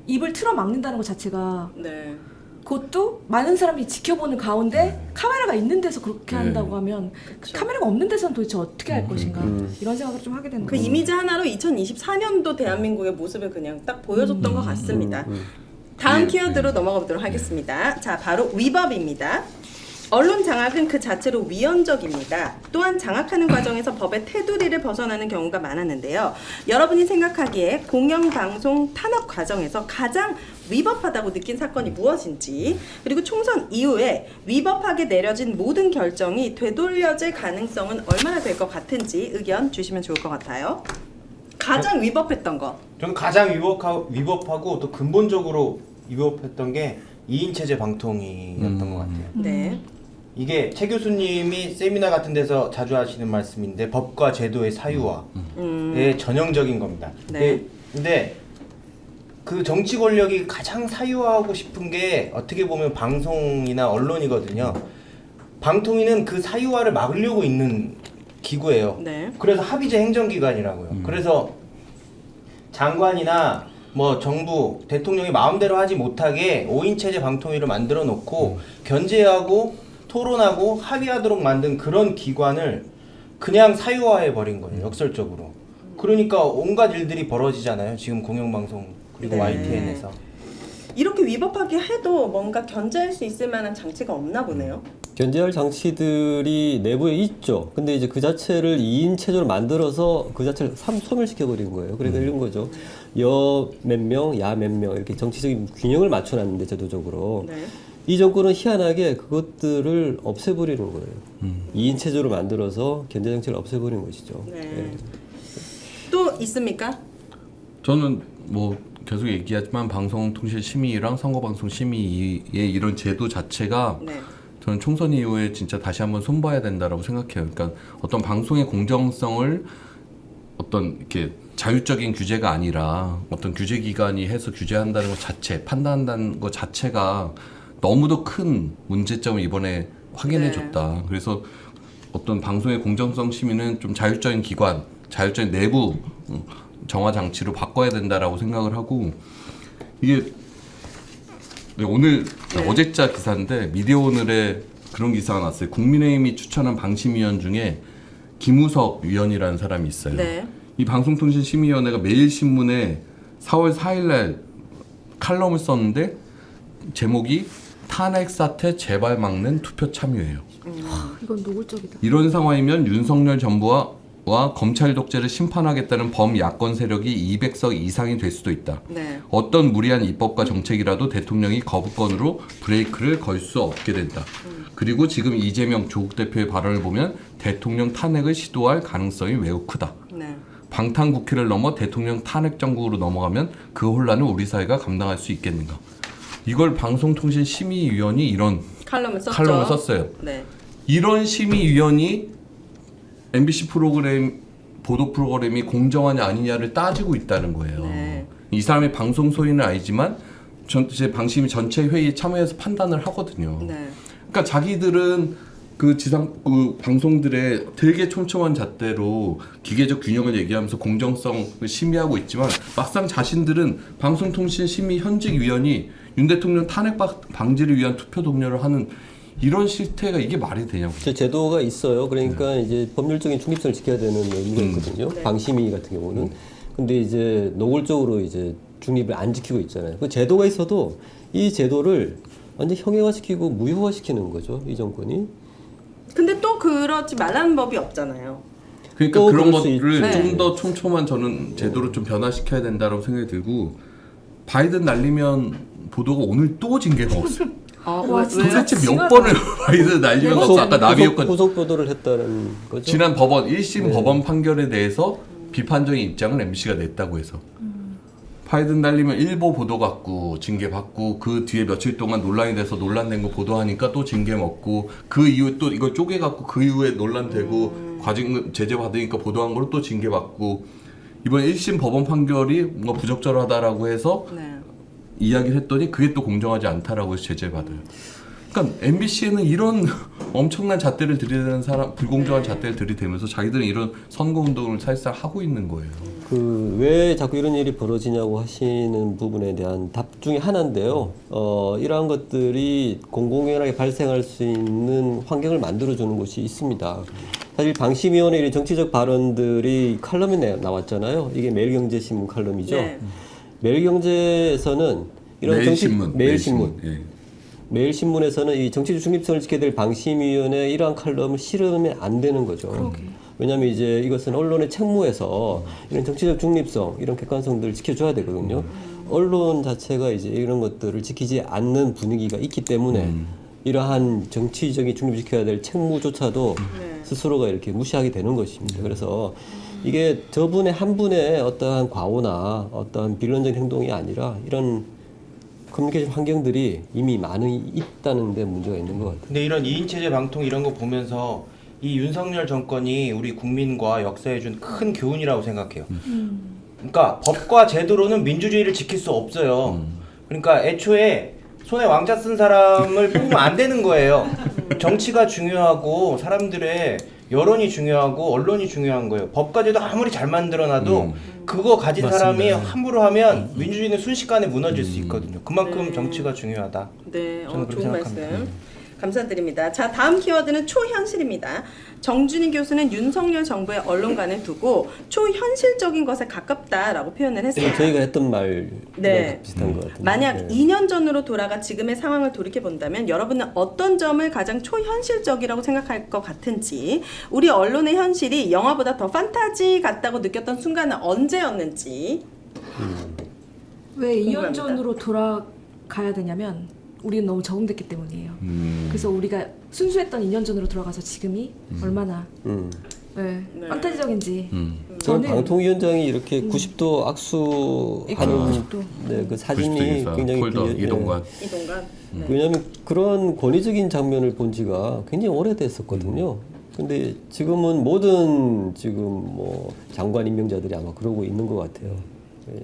입을 틀어 막는다는 것 자체가 네. 그것도 많은 사람이 지켜보는 가운데 카메라가 있는 데서 그렇게 네. 한다고 하면 그쵸. 카메라가 없는 데서는 도대체 어떻게 할 것인가 이런 생각을 좀 하게 되는 그 거죠. 이미지 하나로 2024년도 대한민국의 모습을 그냥 딱 보여줬던 것 같습니다. 다음 네, 키워드로 넘어가 보도록 하겠습니다. 자, 바로 위법입니다. 언론 장악은 그 자체로 위헌적입니다. 또한 장악하는 과정에서 법의 테두리를 벗어나는 경우가 많았는데요. 여러분이 생각하기에 공영방송 탄압 과정에서 가장 위법하다고 느낀 사건이 무엇인지, 그리고 총선 이후에 위법하게 내려진 모든 결정이 되돌려질 가능성은 얼마나 될 것 같은지 의견 주시면 좋을 것 같아요. 가장 위법했던 거. 저는 가장 위법하고 또 근본적으로 위법했던 게 2인 체제 방통위였던 것 같아요. 네. 이게 최 교수님이 세미나 같은 데서 자주 하시는 말씀인데 법과 제도의 사유화의 전형적인 겁니다. 네. 근데 그 정치 권력이 가장 사유화하고 싶은 게 어떻게 보면 방송이나 언론이거든요. 방통위는 그 사유화를 막으려고 있는 기구예요. 네. 그래서 합의제 행정기관이라고요. 그래서 장관이나 뭐 정부, 대통령이 마음대로 하지 못하게 5인 체제 방통위를 만들어 놓고 견제하고 토론하고 합의하도록 만든 그런 기관을 그냥 사유화해 버린 거예요. 역설적으로. 그러니까 온갖 일들이 벌어지잖아요. 지금 공영방송 그리고 네. YTN에서. 이렇게 위법하게 해도 뭔가 견제할 수 있을 만한 장치가 없나 보네요. 견제할 장치들이 내부에 있죠. 근데 이제 그 자체를 2인 체제로 만들어서 그 자체를 소멸시켜버린 거예요. 그러니까 이런 거죠. 여 몇 명, 야 몇 명 이렇게 정치적인 균형을 맞춰놨는데 제도적으로 네. 이 정권은 희한하게 그것들을 없애버리는 거예요. 2인 체제로 만들어서 견제 장치를 없애버리는 것이죠. 네. 예. 또 있습니까? 저는 뭐 계속 얘기하지만 방송통신심의위랑 선거방송심의위의 이런 제도 자체가 네. 저는 총선 이후에 진짜 다시 한번 손봐야 된다라고 생각해요. 그러니까 어떤 방송의 공정성을 어떤 이렇게 자율적인 규제가 아니라 어떤 규제기관이 해서 규제한다는 것 자체, 판단한다는 것 자체가 너무도 큰 문제점을 이번에 확인해줬다. 그래서 어떤 방송의 공정성 심의는 좀 자율적인 기관, 자율적인 내부 정화 장치로 바꿔야 된다라고 생각을 하고, 이게 오늘 어제자 기사인데 미디어오늘에 그런 기사가 났어요. 국민의힘이 추천한 방심위원 중에 김우석 위원이라는 사람이 있어요. 네. 이 방송통신심의위원회가 매일신문에 4월 4일날 칼럼을 썼는데 제목이 탄핵 사태 재발 막는 투표 참여예요. 이건 노골적이다. 이런 상황이면 윤석열 정부와 검찰 독재를 심판하겠다는 범야권 세력이 200석 이상이 될 수도 있다. 네. 어떤 무리한 입법과 정책이라도 대통령이 거부권으로 브레이크를 걸 수 없게 된다. 그리고 지금 이재명 조국 대표의 발언을 보면 대통령 탄핵을 시도할 가능성이 매우 크다. 네. 방탄 국회를 넘어 대통령 탄핵 정국으로 넘어가면 그 혼란을 우리 사회가 감당할 수 있겠는가. 이걸 방송통신심의위원이 이런 칼럼을 썼죠. 칼럼을 썼어요. 네. 이런 심의위원이 MBC 프로그램 보도 프로그램이 공정하냐 아니냐를 따지고 있다는 거예요. 네. 이 사람이 방송 소리는 아니지만 제 방심위 전체 회의에 참여해서 판단을 하거든요. 네. 그러니까 자기들은 그 방송들의 되게 촘촘한 잣대로 기계적 균형을 얘기하면서 공정성을 심의하고 있지만 막상 자신들은 방송통신심의 현직위원이 윤 대통령 탄핵 방지를 위한 투표 동료를 하는 이런 실태가 이게 말이 되냐고. 제도가 있어요. 그러니까 이제 법률적인 중립성을 지켜야 되는 의무가 있거든요. 네. 방심위 같은 경우는. 근데 이제 노골적으로 이제 중립을 안 지키고 있잖아요. 그 제도가 있어도 이 제도를 완전 형해화시키고 무효화시키는 거죠. 이 정권이. 근데 또 그렇지 말라는 법이 없잖아요. 그러니까 또 그런 그럴 수 것들을 있지. 좀 더 촘촘한 저는 제도를 좀 변화시켜야 된다고 생각이 들고, 바이든 날리면 보도가 오늘 또 징계가 없어요. 와, 도대체 진짜 몇 번을 바이든 날리면 없어. 아까 나비효과 후속 보도를 했다는 거죠. 지난 법원 1심 법원 판결에 대해서 비판적인 입장을 MBC가 냈다고 해서 바이든 날리면 일보 보도 갖고 징계 받고 그 뒤에 며칠 동안 논란이 돼서 논란된 거 보도하니까 또 징계 먹고 그 이후에 또 이걸 쪼개 갖고 그 이후에 논란되고 과징금 제재 받으니까 보도한 걸로 또 징계 받고 이번 1심 법원 판결이 뭔가 부적절하다라고 해서 네. 이야기를 했더니 그게 또 공정하지 않다라고 해서 제재 받아요. 그러니까 MBC에는 이런 엄청난 잣대를 들이대는 사람, 불공정한 잣대를 들이대면서 자기들은 이런 선거운동을 사실상 하고 있는 거예요. 그 왜 자꾸 이런 일이 벌어지냐고 하시는 부분에 대한 답 중에 하나인데요. 이러한 것들이 공공연하게 발생할 수 있는 환경을 만들어주는 곳이 있습니다. 사실 방심위원회 이런 정치적 발언들이 칼럼에 나왔잖아요. 이게 매일경제신문 칼럼이죠. 네. 매일경제에서는 이런 매일신문. 매일신문. 예. 매일신문에서는 이 정치적 중립성을 지켜야 될 방심위원회의 이러한 칼럼을 실으면 안 되는 거죠. 왜냐하면 이제 이것은 언론의 책무에서 이런 정치적 중립성, 이런 객관성들을 지켜줘야 되거든요. 언론 자체가 이제 이런 것들을 지키지 않는 분위기가 있기 때문에 이러한 정치적인 중립을 지켜야 될 책무조차도 스스로가 이렇게 무시하게 되는 것입니다. 그래서 이게 저분의 한 분의 어떠한 과오나 어떠한 비론적인 행동이 아니라 이런 커뮤니케이션 환경들이 이미 많이 있다는 데 문제가 있는 것 같아요. 근데 이런 2인 체제 방통 이런 거 보면서 이 윤석열 정권이 우리 국민과 역사에 준 큰 교훈이라고 생각해요. 그러니까 법과 제도로는 민주주의를 지킬 수 없어요. 그러니까 애초에 손에 왕자 쓴 사람을 뽑으면 안 되는 거예요. 정치가 중요하고 사람들의 여론이 중요하고 언론이 중요한 거예요. 법과 제도 아무리 잘 만들어놔도 그거 가진 사람이 함부로 하면 민주주의는 순식간에 무너질 수 있거든요. 그만큼 정치가 중요하다. 네, 저는 그렇게 좋은 생각합니다. 말씀. 감사드립니다. 자, 다음 키워드는 초현실입니다. 정준희 교수는 윤석열 정부의 언론관을 두고 초현실적인 것에 가깝다라고 표현을 했어요. 저희가 했던 말이랑 네. 비슷한 것 같은데. 만약 2년 전으로 돌아가 지금의 상황을 돌이켜 본다면 여러분은 어떤 점을 가장 초현실적이라고 생각할 것 같은지, 우리 언론의 현실이 영화보다 더 판타지 같다고 느꼈던 순간은 언제였는지. 왜 2년 궁금합니다. 전으로 돌아가야 되냐면 우리는 너무 적응됐기 때문이에요. 그래서 우리가 순수했던 2년 전으로 돌아가서 지금이 얼마나 네, 네. 판타지적인지. 저는 저는 방통위원장이 이렇게 90도 악수하는 90도. 네, 그 사진이 90도 인사, 굉장히 폴더 예. 이동관. 이동관. 네. 왜냐하면 그런 권위적인 장면을 본 지가 굉장히 오래됐었거든요. 근데 지금은 모든 지금 뭐 장관 임명자들이 아마 그러고 있는 것 같아요. 예.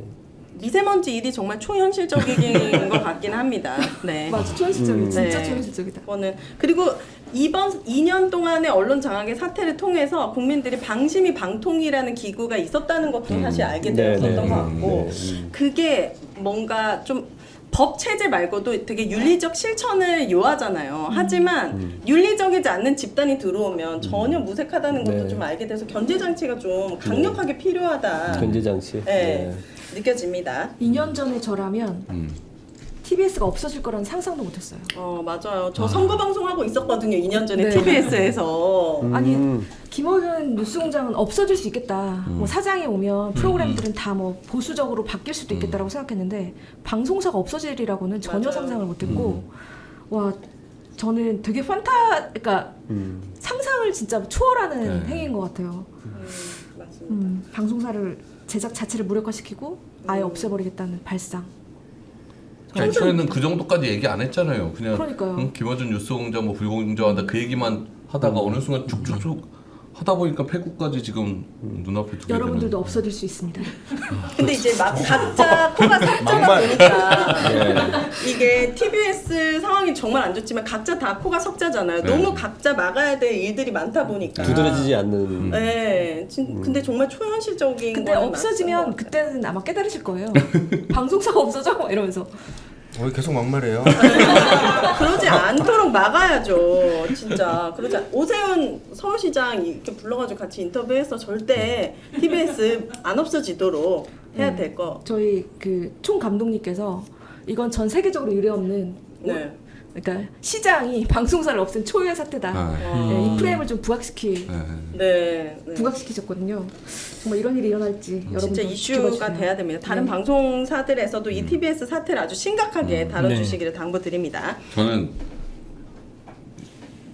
미세먼지 일이 정말 초현실적인 것 같긴 합니다. 네. 맞아, 초현실적이야. 진짜 네. 초현실적이다. 그거는 그리고 이번 2년 동안의 언론 장악의 사태를 통해서 국민들이 방심위 방통위라는 기구가 있었다는 것도 사실 알게 되었던 것 같고 그게 뭔가 좀 법 체제 말고도 되게 윤리적 실천을 요하잖아요. 하지만 윤리적이지 않는 집단이 들어오면 전혀 무색하다는 것도 네. 좀 알게 돼서 견제 장치가 좀 강력하게 필요하다. 견제 장치. 네. 느껴집니다. 2년 전에 저라면 TBS가 없어질 거라는 상상도 못했어요. 맞아요. 저 선거 방송하고 있었거든요. 2년 전에 네. TBS에서. 아니 김어준 뉴스공장은 없어질 수 있겠다. 뭐 사장이 오면 프로그램들은 다 뭐 보수적으로 바뀔 수도 있겠다라고 생각했는데 방송사가 없어질이라고는 전혀 맞아요. 상상을 못했고 와 저는 되게 그러니까 상상을 진짜 초월하는 네. 행위인 것 같아요. 맞습니다. 방송사를 제작 자체를 무력화시키고 아예 없애버리겠다는 발상. 애초에는 그 정도까지 얘기 안 했잖아요. 그냥 그러니까요. 김어준 뉴스공장 뭐 불공정하다 그 얘기만 하다가 어느 순간 쭉쭉쭉 하다 보니까 폐국까지 지금 눈앞에 두게 여러분들도 되는. 없어질 수 있습니다. 근데 이제 막 각자 코가 삭자다 보니까 이게 TBS 상황이 정말 안 좋지만 각자 다 코가 석자잖아요. 네. 너무 각자 막아야 될 일들이 많다 보니까. 두드러지지 않는. 네, 근데 정말 초현실적인. 근데 거는 없어지면 맞는 것 그때는 아마 깨달으실 거예요. 방송사가 없어져 막 이러면서. 계속 막말해요. 같아요. 그러지 않도록 막아야죠, 진짜. 오세훈 서울시장 이렇게 불러가지고 같이 인터뷰해서 절대 TBS 안 없어지도록 해야 될 거. 저희 그 총 감독님께서 이건 전 세계적으로 유례없는 네. 그러니까 시장이 방송사를 없앤 초유의 사태다. 아, 네, 이 프레임을 좀 네. 부각시키셨거든요. 정말 이런 일이 일어날지 진짜 여러분들 이슈가 돼야 됩니다. 다른 방송사들에서도 이 TBS 사태를 아주 심각하게 다뤄주시기를 당부드립니다. 저는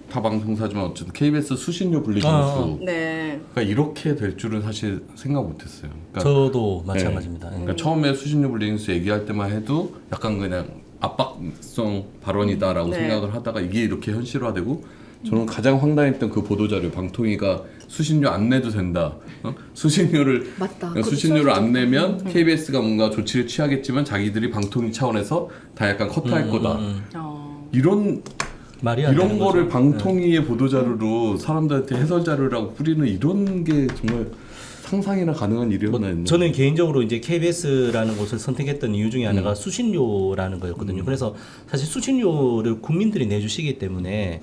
타 방송사지만 어쨌든 KBS 수신료 분리 점수 네. 그러니까 이렇게 될 줄은 사실 생각 못했어요. 그러니까, 저도 마찬가지입니다. 그러니까 처음에 수신료 분리 점수 얘기할 때만 해도 약간 그냥 압박성 발언이다라고 네. 생각을 하다가 이게 이렇게 현실화되고 저는 가장 황당했던 그 보도자료 방통위가 수신료 안 내도 된다. 수신료를 맞다. 그러니까 수신료를 안 내면 KBS가 뭔가 조치를 취하겠지만 자기들이 방통위 차원에서 다 약간 커트할 거다. 이런 말이 안 이런 되는 거를 거죠. 방통위의 보도자료로 사람들한테 해설자료라고 뿌리는 이런 게 정말 상상이나 가능한 일이었나요? 저는 개인적으로 이제 KBS라는 곳을 선택했던 이유 중에 하나가 수신료라는 거였거든요. 그래서 사실 수신료를 국민들이 내주시기 때문에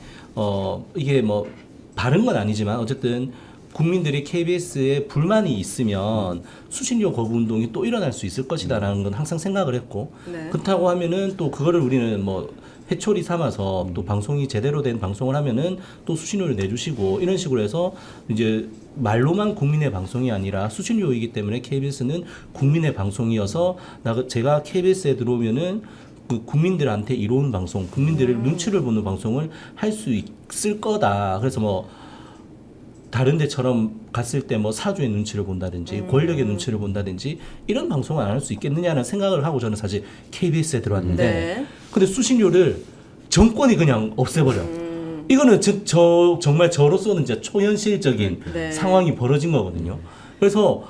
이게 뭐 바른 건 아니지만 어쨌든 국민들이 KBS에 불만이 있으면 수신료 거부 운동이 또 일어날 수 있을 것이다라는 건 항상 생각을 했고 네. 그렇다고 하면은 또 그거를 우리는 뭐 회초리 삼아서 또 방송이 제대로 된 방송을 하면은 또 수신료를 내주시고 이런 식으로 해서 이제 말로만 국민의 방송이 아니라 수신료이기 때문에 KBS는 국민의 방송이어서 제가 KBS에 들어오면은 그 국민들한테 이로운 방송, 국민들의 눈치를 보는 방송을 할 수 있을 거다. 그래서 뭐 다른 데처럼 갔을 때 뭐 사주의 눈치를 본다든지 권력의 눈치를 본다든지 이런 방송을 안 할 수 있겠느냐는 생각을 하고 저는 사실 KBS에 들어왔는데 네. 근데 수신료를 정권이 그냥 없애버려. 이거는 정말 저로서는 진짜 초현실적인 네. 상황이 벌어진 거거든요. 그래서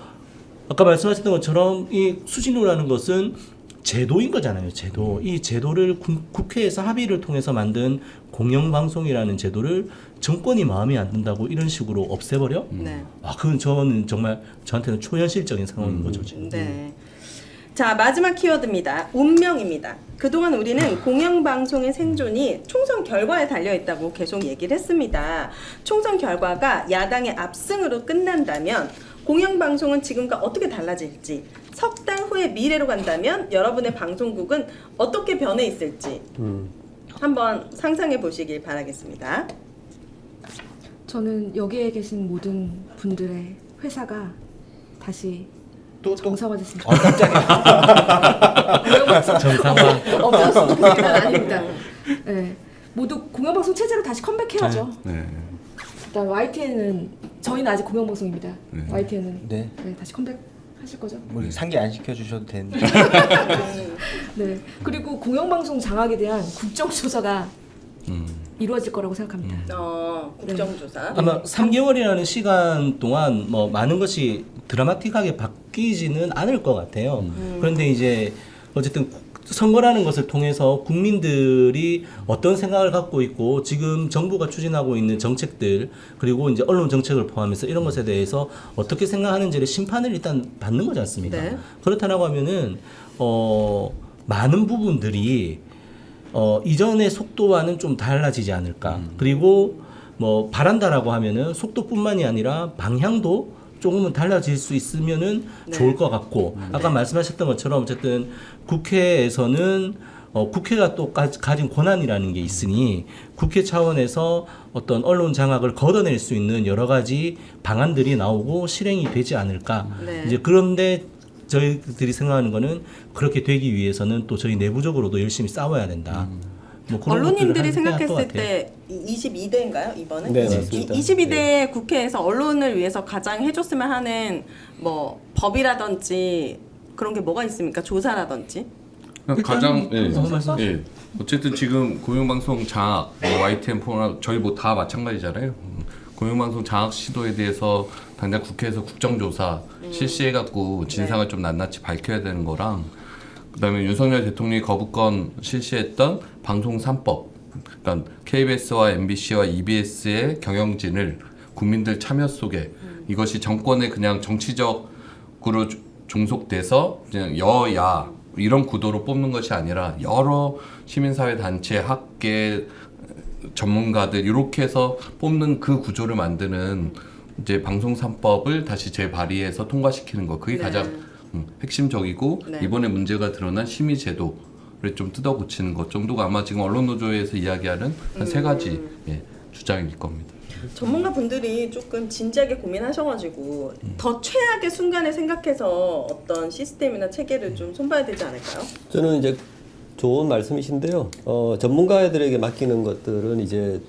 아까 말씀하셨던 것처럼 이 수신료라는 것은 제도인 거잖아요. 제도. 이 제도를 국회에서 합의를 통해서 만든 공영방송이라는 제도를 정권이 마음에 안 든다고 이런 식으로 없애버려? 네. 그건 저는 정말 저한테는 초현실적인 상황인 거죠. 지금. 네. 자, 마지막 키워드입니다. 운명입니다. 그동안 우리는 공영방송의 생존이 총선 결과에 달려있다고 계속 얘기를 했습니다. 총선 결과가 야당의 압승으로 끝난다면 공영방송은 지금과 어떻게 달라질지, 석 달 후의 미래로 간다면 여러분의 방송국은 어떻게 변해 있을지 한번 상상해 보시길 바라겠습니다. 저는 여기에 계신 모든 분들의 회사가 다시 또 정상화됐으면 아, 깜짝이야. 공영방송 정상화. 없었으면 좋겠는 건 아닙니다. 네. 모두 공영방송 체제로 다시 컴백해야죠. 네. 일단 YTN은 저희는 아직 공영방송입니다. 네. YTN은 네. 다시 컴백하실 거죠? 뭐 상기 안 시켜주셔도 되는데. 네. 그리고 공영방송 장악에 대한 국정조사가 이루어질 거라고 생각합니다. 국정조사. 아마 3개월이라는 시간 동안 뭐 많은 것이 드라마틱하게 바뀌지는 않을 것 같아요. 그런데 이제 어쨌든 선거라는 것을 통해서 국민들이 어떤 생각을 갖고 있고 지금 정부가 추진하고 있는 정책들 그리고 이제 언론 정책을 포함해서 이런 것에 대해서 어떻게 생각하는지를 심판을 일단 받는 거지 않습니까? 네. 그렇다라고 하면은 많은 부분들이 이전의 속도와는 좀 달라지지 않을까. 그리고 뭐 바란다라고 하면은 속도뿐만이 아니라 방향도 조금은 달라질 수 있으면은 네. 좋을 것 같고 아까 말씀하셨던 것처럼 어쨌든 국회에서는 국회가 또 가진 권한이라는 게 있으니 국회 차원에서 어떤 언론 장악을 걷어낼 수 있는 여러 가지 방안들이 나오고 실행이 되지 않을까. 네. 이제 그런데 저희들이 생각하는 거는 그렇게 되기 위해서는 또 저희 내부적으로도 열심히 싸워야 된다. 뭐 그런 언론인들이 것들을 해야 할것 생각했을 같아요. 때 22대인가요 이번에? 네, 맞습니다. 22대 국회에서 언론을 위해서 가장 해줬으면 하는 뭐 법이라든지 그런 게 뭐가 있습니까? 조사라든지. 가장 말씀. 예. 어쨌든 지금 공영방송 장악, 뭐 YTN 포함 저희 뭐 다 마찬가지잖아요. 공영방송 장악 시도에 대해서 당장 국회에서 국정조사 실시해갖고 진상을 좀 낱낱이 밝혀야 되는 거랑 그다음에 윤석열 대통령이 거부권 실시했던 방송 3법, 그러니까 KBS와 MBC와 EBS의 경영진을 국민들 참여 속에 이것이 정권에 그냥 정치적으로 종속돼서 그냥 여야 이런 구도로 뽑는 것이 아니라 여러 시민사회 단체, 학계, 전문가들 이렇게 해서 뽑는 그 구조를 만드는 이제 방송 3법을 다시 재발의해서 통과시키는 거 그게 네. 가장 핵심적이고 네. 이번에 문제가 드러난 심의 제도를 좀 뜯어 고치는 것 정도가 아마 지금 언론노조에서 이야기하는 한 세 가지 주장일 겁니다. 전문가 분들이 조금 진지하게 고민하셔가지고 더 최악의 순간을 생각해서 어떤 시스템이나 체계를 좀 손봐야 되지 않을까요? 저는 이제 좋은 말씀이신데요. 전문가들에게 맡기는 것들은 이제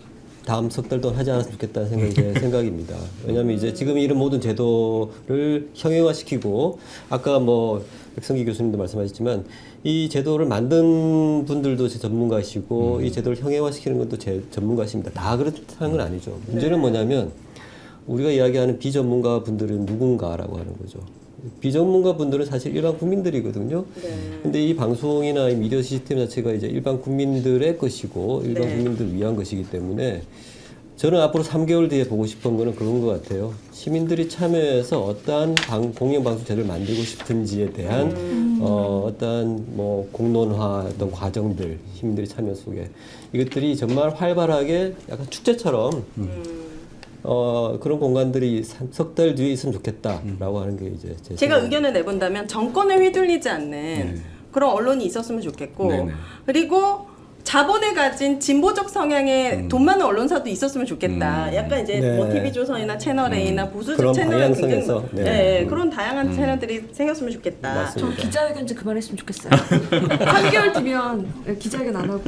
다음 석 달 동안 하지 않았으면 좋겠다는 생각이 제 생각입니다. 왜냐하면 이제 지금 이런 모든 제도를 형용화시키고 아까 뭐 백성기 교수님도 말씀하셨지만 이 제도를 만든 분들도 제 전문가시고 이 제도를 형용화시키는 것도 제 전문가십니다. 다 그렇다는 건 아니죠. 문제는 뭐냐면 우리가 이야기하는 비전문가 분들은 누군가라고 하는 거죠. 비전문가 분들은 사실 일반 국민들이거든요. 네. 근데 이 방송이나 이 미디어 시스템 자체가 이제 일반 국민들의 것이고 일반 네. 국민들 위한 것이기 때문에 저는 앞으로 3개월 뒤에 보고 싶은 거는 그런 것 같아요. 시민들이 참여해서 어떠한 공영방송 제도를 만들고 싶은지에 대한 어떠한 뭐 공론화 어떤 과정들 시민들이 참여 속에 이것들이 정말 활발하게 약간 축제처럼 그런 공간들이 석 달 뒤에 있으면 좋겠다라고 하는 게 이제 제 제가 생각입니다. 의견을 내본다면 정권에 휘둘리지 않는 그런 언론이 있었으면 좋겠고 네네. 그리고 자본을 가진 진보적 성향의 돈 많은 언론사도 있었으면 좋겠다. 약간 이제 네. 뭐 TV조선이나 채널A나 보수적 그런 채널은 굉장히 방향성에서, 네. 네, 그런 다양한 채널들이 생겼으면 좋겠다. 맞습니다. 저 기자회견 좀 그만했으면 좋겠어요. 3개월 뒤면 기자회견 안 하고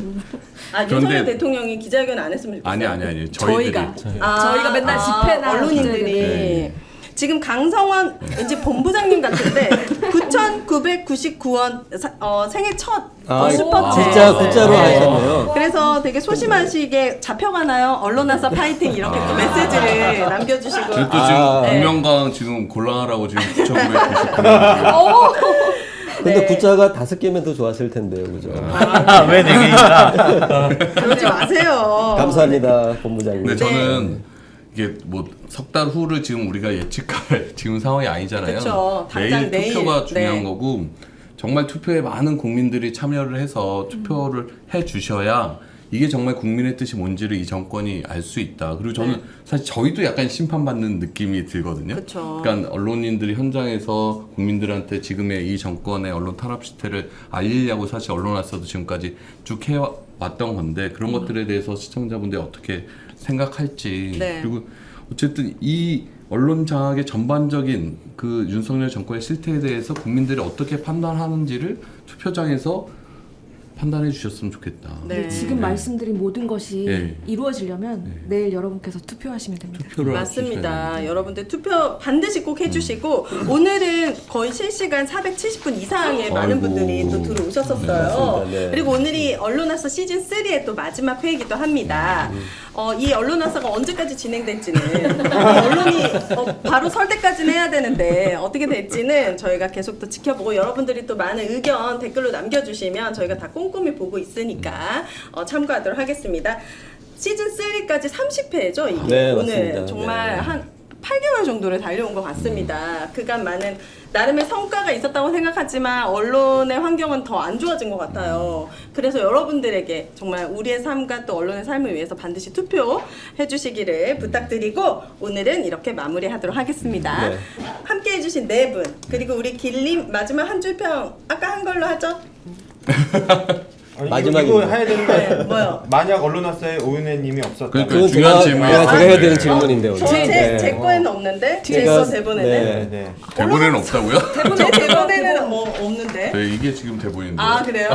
아 그런데- 윤석열 대통령이 기자회견 안 했으면 좋겠어요. 아니 저희가 저희가 맨날 집회나 언론인들이 네. 지금 강성원 왠지 본부장님 같은데 9,999원 생애 첫 슈퍼챗 굿자로 하셨네요. 그래서 되게 소심하시게 잡혀가나요? 언론화사 파이팅 이렇게 또 메시지를 남겨주시고 그리고 또 지금 네. 김명강 지금 곤란하라고 지금 9,999원. 근데 네. 굿자가 5개면 더 좋았을 텐데요, 그죠? 왜 4개인가? 그러지 마세요. 감사합니다, 본부장님. 근데 저는 이게 뭐 석 달 후를 지금 우리가 예측할 지금 상황이 아니잖아요. 그쵸. 당장 내일 투표가 내일. 중요한 네. 거고 정말 투표에 많은 국민들이 참여를 해서 투표를 해 주셔야 이게 정말 국민의 뜻이 뭔지를 이 정권이 알 수 있다. 그리고 저는 네. 사실 저희도 약간 심판받는 느낌이 들거든요. 그쵸. 그러니까 언론인들이 현장에서 국민들한테 지금의 이 정권의 언론 탄압 시태를 알리려고 사실 언론화사도 지금까지 쭉 해왔던 건데 그런 것들에 대해서 시청자분들이 어떻게 생각할지 네. 그리고 어쨌든 이 언론 장악의 전반적인 그 윤석열 정권의 실태에 대해서 국민들이 어떻게 판단하는지를 투표장에서 판단해 주셨으면 좋겠다. 네. 지금 말씀드린 모든 것이 네. 이루어지려면 내일 여러분께서 투표하시면 됩니다. 투표를 맞습니다. 해주셔야 여러분들 투표 반드시 꼭 해주시고 오늘은 거의 실시간 470분 이상의 많은 아이고. 분들이 또 들어오셨었어요. 맞습니다. 네. 그리고 오늘이 언론화사 시즌 3의 또 마지막 회이기도 합니다. 이 언론화사가 언제까지 진행될지는 언론이 바로 설 때까지는 해야 되는데 어떻게 될지는 저희가 계속 또 지켜보고 여러분들이 또 많은 의견 댓글로 남겨주시면 저희가 다 꼼꼼히 보고 있으니까 참고하도록 하겠습니다. 시즌 3까지 30회죠 이게 네, 오늘 맞습니다. 정말 네. 한 8개월 정도를 달려온 것 같습니다. 그간 많은 나름의 성과가 있었다고 생각하지만 언론의 환경은 더 안 좋아진 것 같아요. 그래서 여러분들에게 정말 우리의 삶과 또 언론의 삶을 위해서 반드시 투표해 주시기를 부탁드리고 오늘은 이렇게 마무리하도록 하겠습니다. 네. 함께 해주신 네 분 그리고 우리 길님 마지막 한 줄 평 아까 한 걸로 하죠? 아니, 마지막입니다. 이거 해야 되는데 네, 뭐요? 만약 언론화사에 오윤혜님이 없었다. 그러니까 그건 중요한 제가, 질문이에요. 제가 해야 되는 네. 질문인데 오늘. 제 거에는 없는데 제 거 대본에는 네. 네. 대본에는 없다고요? 제 대본에는 없는데 네, 이게 지금 대본인데. 아 그래요?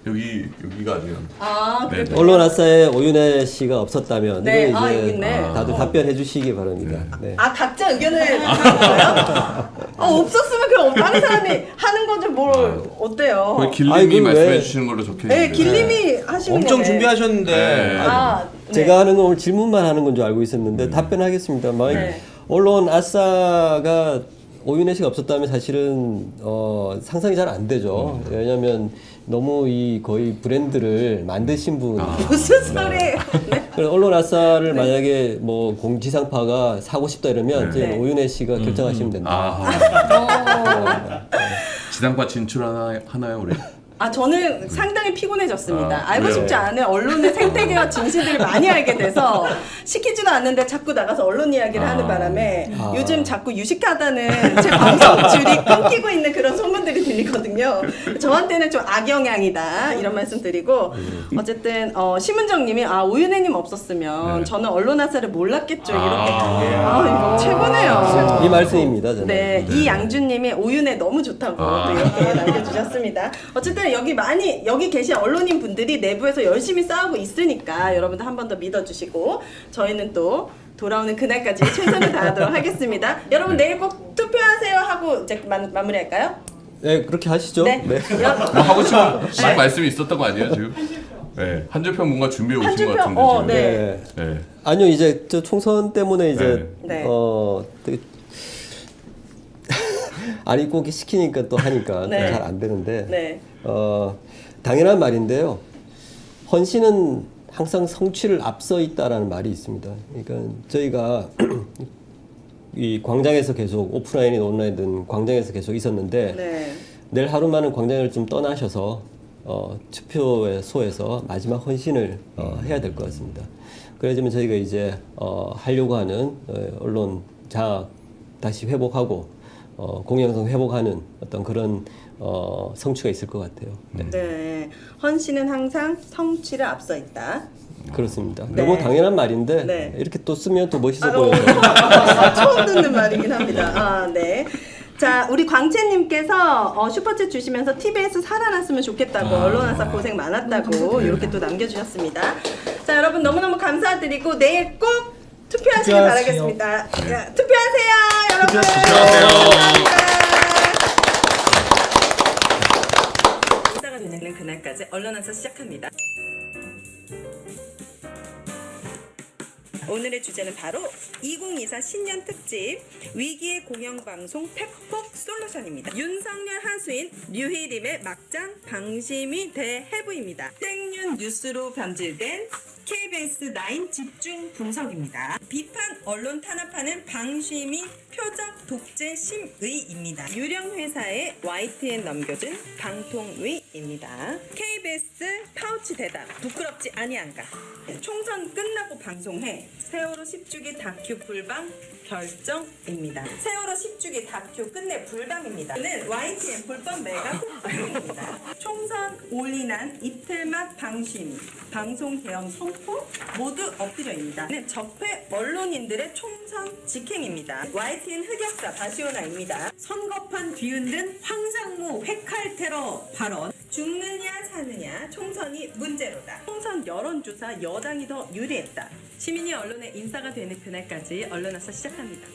여기가 아니라. 아 네, 그래요? 언론화사에 오윤혜 씨가 없었다면 네, 이거 여기 이제 있네. 다들 답변해 주시기 바랍니다. 네. 아 각자 의견을 들은 거예요? 없었으면 그럼 다른 사람이 하는 건지 뭘 어때요? 거기 길님이 아이고, 말씀해 왜- 주시는 걸로 적혀 네, 있는데. 길님이 하시는 엄청 거네. 준비하셨는데 네. 아, 네. 제가 하는 건 오늘 질문만 하는 건 줄 알고 있었는데 답변하겠습니다. 네. 언론 아싸가 오윤혜 씨가 없었다면 사실은 상상이 잘 안 되죠. 왜냐하면 너무 이 거의 브랜드를 만드신 분. 무슨 소리? 네. 그래서 언론 아싸를 만약에 뭐 공지상파가 사고 싶다 이러면 이제 네. 오윤혜 씨가 결정하시면 된다. 아, 지상파 진출하나요 우리? 아 저는 상당히 피곤해졌습니다. 아, 알고 그래요? 싶지 않은 언론의 생태계와 진실들을 많이 알게 돼서 시키지도 않는데 자꾸 나가서 언론 이야기를 하는 바람에 요즘 자꾸 유식하다는 제 방송 줄이 끊기고 있는 그런 소문들이 들리거든요. 저한테는 좀 악영향이다 이런 말씀 드리고 어쨌든 심은정님이 오윤혜님 없었으면 네. 저는 언론화사를 몰랐겠죠 이렇게 아. 이거 최고네요. 이 말씀입니다. 저는. 네, 이양준님이 오윤혜 너무 좋다고 또 이렇게 남겨주셨습니다. 어쨌든 여기 계신 언론인 분들이 내부에서 열심히 싸우고 있으니까 여러분들 한 번 더 믿어주시고 저희는 또 돌아오는 그날까지 최선을 다하도록 하겠습니다. 여러분 내일 꼭 투표하세요 하고 이제 마무리할까요? 네, 그렇게 하시죠. 네. 네. 뭐 하고 싶은 말씀이 있었던 거 아니에요 지금? 네, 한 줄평 뭔가 준비해 한 오신 것 줄평, 같은데 지금. 네. 네. 네. 아니요, 이제 저 총선 때문에 이제 네. 네. 되게 아니 꼭 시키니까 또 하니까 네. 잘 안 되는데 네. 당연한 말인데요. 헌신은 항상 성취를 앞서 있다라는 말이 있습니다. 그러니까 저희가 이 광장에서 계속 오프라인이든 온라인이든 광장에서 계속 있었는데 네. 내일 하루만은 광장을 좀 떠나셔서 투표소에서 마지막 헌신을 해야 될 것 같습니다. 그래야지만 저희가 이제 하려고 하는 언론 장악 다시 회복하고 공영성 회복하는 어떤 그런 성취가 있을 것 같아요. 네. 네. 헌신은 항상 성취를 앞서 있다. 그렇습니다. 네. 너무 당연한 말인데 네. 이렇게 또 쓰면 또 멋있어 너무 보여서 처음 듣는 말이긴 합니다. 네. 자, 우리 광채님께서 슈퍼챗 주시면서 TBS 살아났으면 좋겠다고 언론사사 고생 많았다고 이렇게 또 남겨주셨습니다. 자, 여러분 너무너무 감사드리고 내일 꼭 투표하시길 투표하세요. 바라겠습니다. 자, 투표하세요, 여러분. 투표하세요. 인사가 되는 그날까지 언론사사 시작합니다. 오늘의 주제는 바로 2024 신년 특집 위기의 공영방송 팩폭 솔루션입니다. 윤석열 하수인 류희림의 막장 방심이 대해부입니다. 생윤 뉴스로 변질된 KBS9 집중 분석입니다. 비판 언론 탄압하는 방심이 표적 독재 심의입니다. 유령 회사의 YTN 넘겨준 방통위입니다. KBS 파우치 대답 부끄럽지 아니한가. 총선 끝나고 방송해 세월호 10주기 다큐 불방 결정입니다. 세월호 10주기 다큐 끝내 불방입니다. 는 YTN 불법 메가 폭발입니다. 총선 올인한 이틀맛 방심 방송 개헌 선포 모두 엎드려입니다. 는 적폐 언론인들의 총선 직행입니다. YTN 흑역사 바시오나입니다. 선거판 뒤흔든 황상무 회칼 테러 발언 죽느냐 사느냐 총선이 문제로다. 총선 여론조사 여당이 더 유리했다. 시민이 언론의 인사가 되는 그날까지 언론화사 시작합니다.